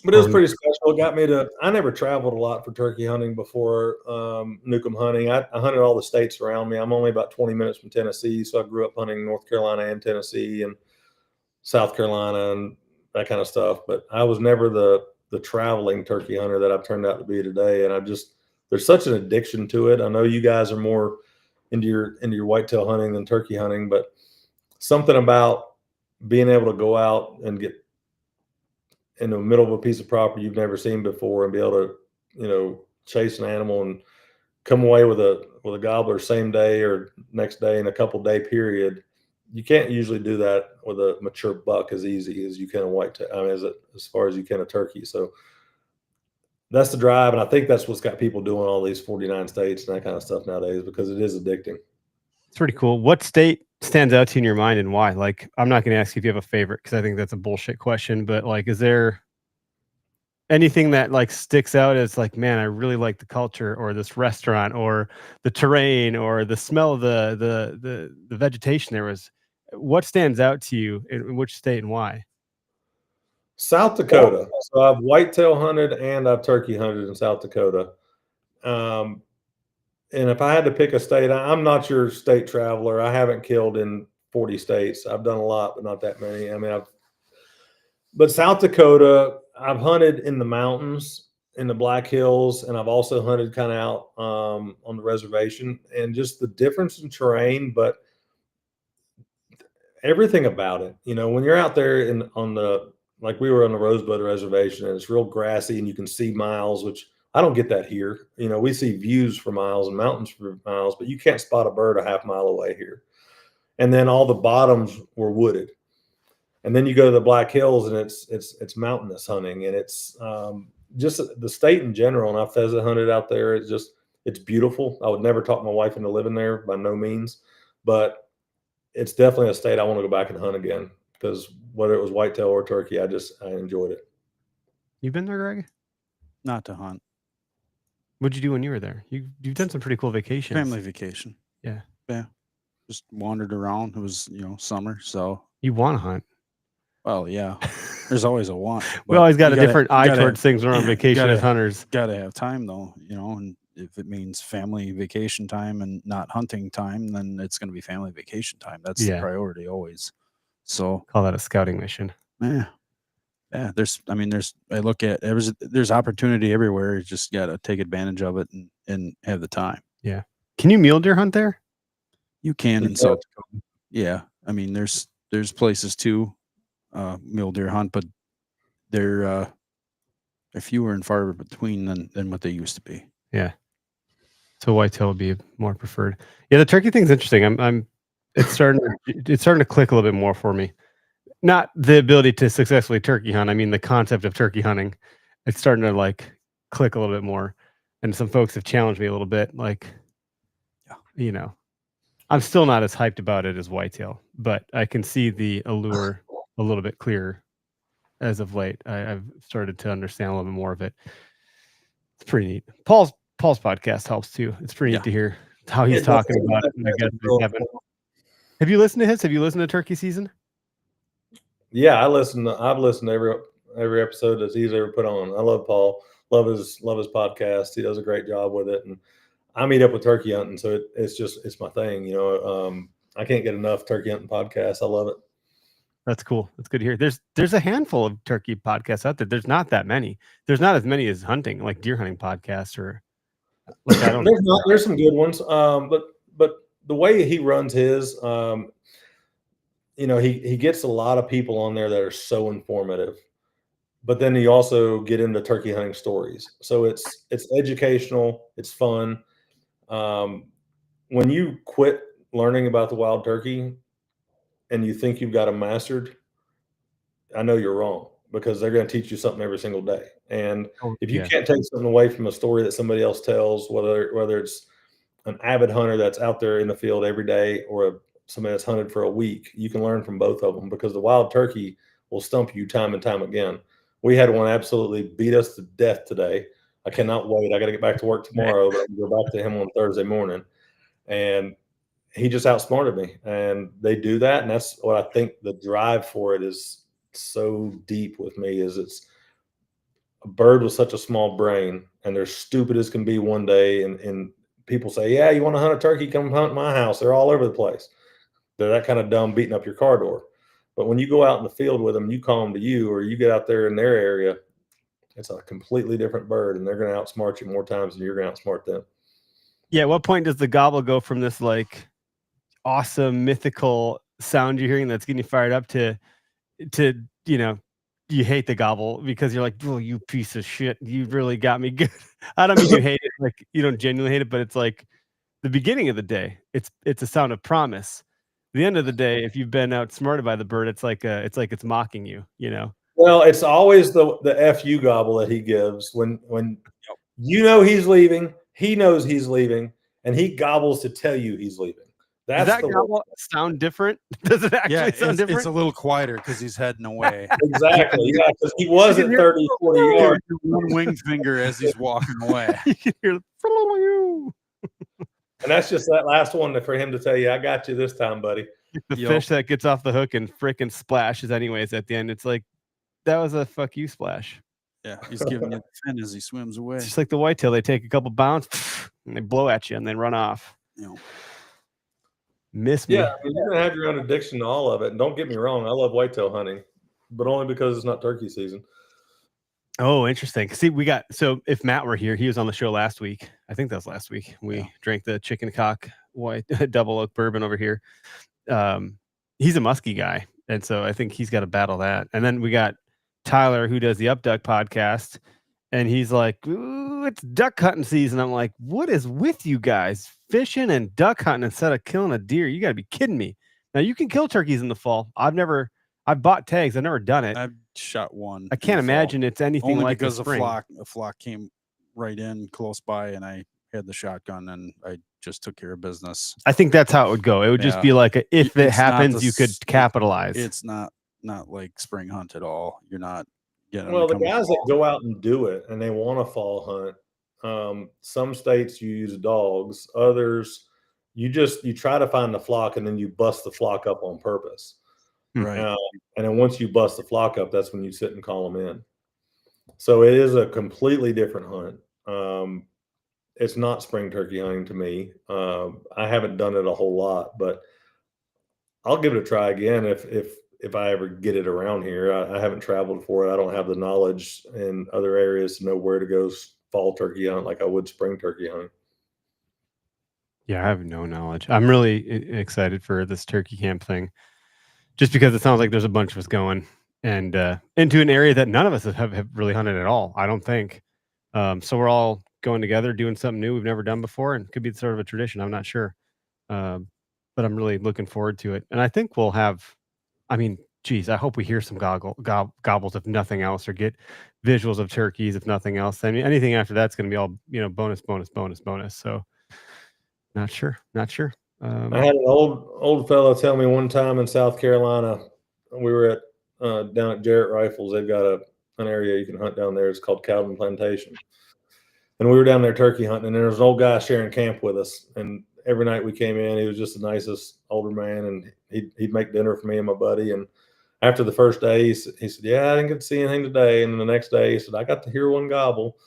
But it was pretty special. It got me to. I never traveled a lot for turkey hunting before Nukem hunting. I hunted all the states around me. I'm only about 20 minutes from Tennessee, so I grew up hunting North Carolina and Tennessee and South Carolina and that kind of stuff. But I was never the traveling turkey hunter that I've turned out to be today. And there's such an addiction to it. I know you guys are more into your whitetail hunting than turkey hunting, but something about being able to go out and get in the middle of a piece of property you've never seen before and be able to, chase an animal and come away with a gobbler same day or next day in a couple day period. You can't usually do that with a mature buck as easy as you can a whitetail. I mean, as far as you can a turkey. So that's the drive, and I think that's what's got people doing all these 49 states and that kind of stuff nowadays, because it is addicting. It's pretty cool. What state stands out to you in your mind and why? Like, I'm not going to ask you if you have a favorite because I think that's a bullshit question, but like, is there anything that like sticks out as like, man, I really like the culture or this restaurant or the terrain or the smell of the vegetation there was? What stands out to you in which state and why? South Dakota. So I've whitetail hunted and I've turkey hunted in South Dakota. And if I had to pick a state, I'm not your state traveler. I haven't killed in 40 states. I've done a lot, but not that many. I mean, but South Dakota, I've hunted in the mountains, in the Black Hills, and I've also hunted kind of out on the reservation, and just the difference in terrain, but everything about it. When you're out there like we were on the Rosebud Reservation, and it's real grassy and you can see miles, which I don't get that here. We see views for miles and mountains for miles, but you can't spot a bird a half mile away here. And then all the bottoms were wooded. And then you go to the Black Hills and it's mountainous hunting, and it's just the state in general. And I've pheasant hunted out there. It's beautiful. I would never talk my wife into living there by no means, but it's definitely a state I want to go back and hunt again, because whether it was whitetail or turkey, I enjoyed it. You've been there, Greg? Not to hunt. What'd you do when you were there? You've done some pretty cool vacations. Family vacation. Yeah. Just wandered around. It was, summer. So you want to hunt. Well, yeah. There's always a want. We always got a different eye towards things when we're on vacation as hunters. Got to have time though, and if it means family vacation time and not hunting time, then it's going to be family vacation time. That's the priority always. So call that a scouting mission. Yeah. There's opportunity everywhere. You just got to take advantage of it and have the time. Yeah. Can you mule deer hunt there? You can in South Dakota. Yeah. I mean, there's places to mule deer hunt, but they're fewer and farther between than what they used to be. Yeah. So whitetail would be more preferred. Yeah, the turkey thing's interesting. It's starting to click a little bit more for me. Not the ability to successfully turkey hunt. I mean, the concept of turkey hunting. It's starting to like click a little bit more. And some folks have challenged me a little bit. Like, I'm still not as hyped about it as whitetail, but I can see the allure a little bit clearer as of late. I've started to understand a little bit more of it. It's pretty neat. Paul's podcast helps too. It's pretty neat to hear how he's talking about it. And I guess have you listened to his? Have you listened to Turkey Season? Yeah, I've listened to every episode that he's ever put on. I love Paul. Love his podcast. He does a great job with it, and I meet up with turkey hunting, so it's my thing. I can't get enough turkey hunting podcasts. I love it. That's cool. That's good to hear. There's a handful of turkey podcasts out there. There's not that many. There's not as many as hunting, like deer hunting podcasts, or like there's some good ones. But the way he runs his, he gets a lot of people on there that are so informative. But then he also get into turkey hunting stories. So it's educational. It's fun. When you quit learning about the wild turkey and you think you've got them mastered, I know you're wrong, because they're going to teach you something every single day. And if you Yeah. can't take something away from a story that somebody else tells, whether it's an avid hunter that's out there in the field every day or somebody that's hunted for a week, you can learn from both of them, because the wild turkey will stump you time and time again. We had one absolutely beat us to death today. I cannot wait. I got to get back to work tomorrow, but I'll go back to him on Thursday morning. And he just outsmarted me. And they do that. And that's what I think the drive for it is so deep with me, is it's a bird with such a small brain, and they're stupid as can be one day. And people say, yeah, you want to hunt a turkey? Come hunt my house. They're all over the place. They're that kind of dumb, beating up your car door. But when you go out in the field with them, you call them to you, or you get out there in their area, it's a completely different bird, and they're going to outsmart you more times than you're going to outsmart them. Yeah. At what point does the gobble go from this like awesome mythical sound you're hearing that's getting you fired up to you hate the gobble because you're like, oh, you piece of shit, you really got me good. I don't mean you hate it like you don't genuinely hate it, but it's like the beginning of the day. It's a sound of promise. The end of the day, if you've been outsmarted by the bird, it's like it's mocking you. Well, it's always the FU gobble that he gives when he's leaving, he knows he's leaving, and he gobbles to tell you he's leaving. Does that gobble sound different? Does it actually sound different? It's a little quieter because he's heading away. Exactly. Yeah, because he was at 30, 40 yards. One wing finger as he's walking away. You can hear and that's just that last one for him to tell you, I got you this time, buddy. The fish that gets off the hook and frickin' splashes anyways at the end. It's like, that was a fuck you splash. Yeah, he's giving you the fin as he swims away. It's just like the whitetail. They take a couple bounds and they blow at you and then run off. Miss me. Yeah, I mean, you're going to have your own addiction to all of it. And don't get me wrong, I love whitetail hunting, but only because it's not turkey season. Oh, interesting. See, so if Matt were here, he was on the show last week. I think that was last week. We drank the chicken cock white double oak bourbon over here. He's a musky guy. And so I think he's got to battle that. And then we got Tyler, who does the Up Duck podcast. And he's like, ooh, it's duck hunting season. I'm like, what is with you guys? Fishing and duck hunting instead of killing a deer? You got to be kidding me. Now, you can kill turkeys in the fall. I've bought tags. I've never done it. I've shot one. I can't imagine it's anything only like because the spring. A flock came right in close by, and I had the shotgun, and I just took care of business. I think that's how it would go. It would just be like if it happens, you could capitalize. It's not like spring hunt at all. You're not getting. Well, the guys that go out and do it and they want to fall hunt, some states you use dogs. Others, you try to find the flock and then you bust the flock up on purpose. Right. And then once you bust the flock up, that's when you sit and call them in. So it is a completely different hunt. It's not spring turkey hunting to me. I haven't done it a whole lot, but I'll give it a try again if I ever get it around here. I haven't traveled for it. I don't have the knowledge in other areas to know where to go fall turkey hunt like I would spring turkey hunting. Yeah, I have no knowledge. I'm really excited for this turkey camp thing, just because it sounds like there's a bunch of us going and into an area that none of us have really hunted at all, I don't think. So we're all going together, doing something new we've never done before, and could be sort of a tradition. I'm not sure. But I'm really looking forward to it. And I think we'll have, I mean, geez, I hope we hear some gobbles if nothing else, or get visuals of turkeys if nothing else. I mean, anything after that's going to be all, bonus. So not sure. I had an old fellow tell me one time in South Carolina, we were down at Jarrett Rifles. They've got an area you can hunt down there. It's called Calvin Plantation. And we were down there turkey hunting, and there was an old guy sharing camp with us. And every night we came in, he was just the nicest older man, and he'd make dinner for me and my buddy. And after the first day, he said, yeah, I didn't get to see anything today. And then the next day he said, I got to hear one gobble.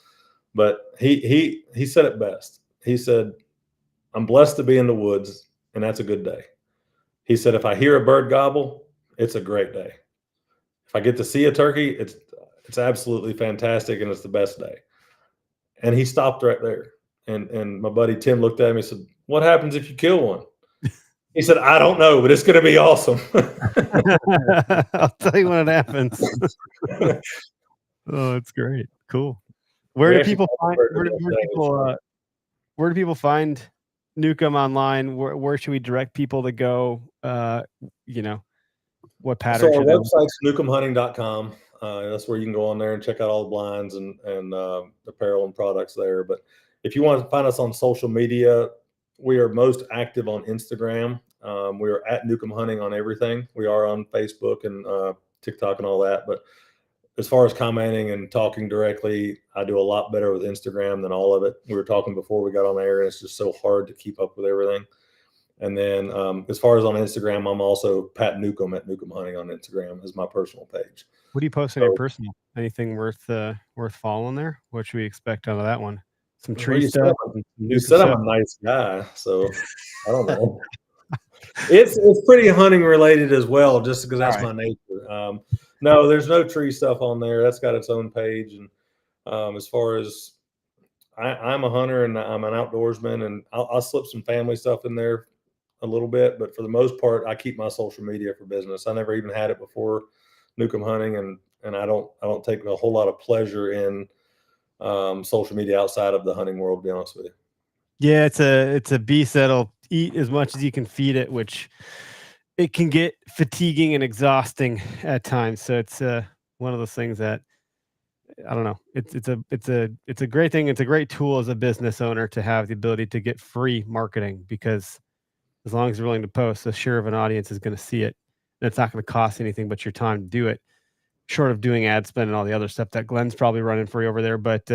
But he said it best. He said, I'm blessed to be in the woods, and that's a good day. He said, if I hear a bird gobble, it's a great day. If I get to see a turkey, it's absolutely fantastic, and it's the best day. And he stopped right there. And my buddy Tim looked at me and said, what happens if you kill one? He said, I don't know, but it's going to be awesome. I'll tell you when it happens. Oh, it's great. Cool. Where do people find Nukem online? Where should we direct people to go? What pattern? So our website's nukemhunting.com. That's where you can go on there and check out all the blinds and apparel and products there. But if you want to find us on social media, we are most active on Instagram. We are at Nukem Hunting on everything. We are on Facebook and TikTok and all that. But as far as commenting and talking directly, I do a lot better with Instagram than all of it. We were talking before we got on air, and it's just so hard to keep up with everything. And then as far as on Instagram, I'm also Pat Newcomb at Nukem Hunting on Instagram is my personal page. What do you post on your personal? Anything worth following there? What should we expect out of that one? Some tree stuff. You said I'm a nice guy, so I don't know. It's pretty hunting related as well, just because that's my nature. No, there's no tree stuff on there. That's got its own page. And as far as I'm a hunter and I'm an outdoorsman, and I'll slip some family stuff in there a little bit, but for the most part, I keep my social media for business. I never even had it before Nukem Hunting, and I don't take a whole lot of pleasure in social media outside of the hunting world, to be honest with you. Yeah, it's a beast that'll eat as much as you can feed it, which it can get fatiguing and exhausting at times. So it's one of those things that I don't know. It's a great thing. It's a great tool as a business owner to have the ability to get free marketing, because as long as you're willing to post, a share of an audience is going to see it. And it's not going to cost anything but your time to do it, short of doing ad spend and all the other stuff that Glenn's probably running for you over there. But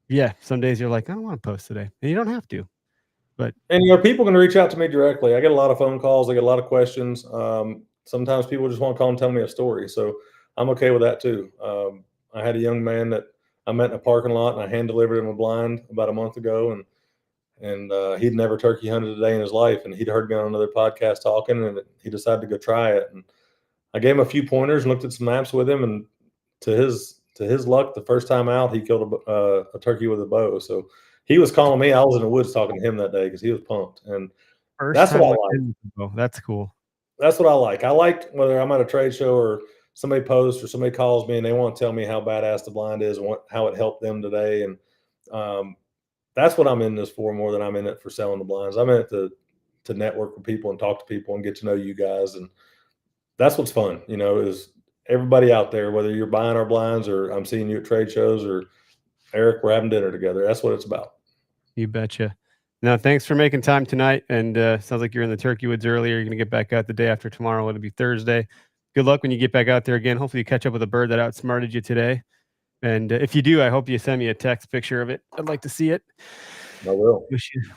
yeah, some days you're like, I don't want to post today, and you don't have to. And people can reach out to me directly. I get a lot of phone calls. I get a lot of questions. Sometimes people just want to call and tell me a story, so I'm okay with that too. I had a young man that I met in a parking lot, and I hand delivered him a blind about a month ago, and he'd never turkey hunted a day in his life, and he'd heard me on another podcast talking, and he decided to go try it. And I gave him a few pointers and looked at some maps with him, and to his luck, the first time out, he killed a turkey with a bow. So he was calling me. I was in the woods talking to him that day because he was pumped, and that's what I like. That's cool. That's what I like. I like whether I'm at a trade show or somebody posts or somebody calls me and they want to tell me how badass the blind is and how it helped them today. And that's what I'm in this for more than I'm in it for selling the blinds. I'm in it to network with people and talk to people and get to know you guys. And that's what's fun, is everybody out there, whether you're buying our blinds or I'm seeing you at trade shows or Eric, we're having dinner together. That's what it's about. You betcha. Now, thanks for making time tonight. And sounds like you're in the turkey woods earlier. You're going to get back out the day after tomorrow. It'll be Thursday. Good luck when you get back out there again. Hopefully you catch up with a bird that outsmarted you today. And if you do, I hope you send me a text picture of it. I'd like to see it. I will.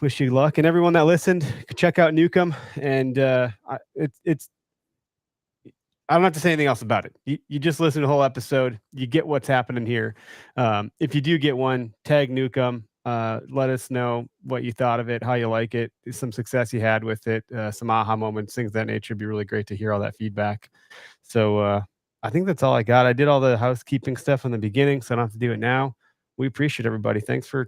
Wish you luck. And everyone that listened, check out Nukem. And I don't have to say anything else about it. You just listen to the whole episode. You get what's happening here. If you do get one, tag Nukem. Let us know what you thought of it, how you like it, some success you had with it, some aha moments, things of that nature. It'd be really great to hear all that feedback. So I think that's all I got. I did all the housekeeping stuff in the beginning, so I don't have to do it now. We appreciate everybody. Thanks for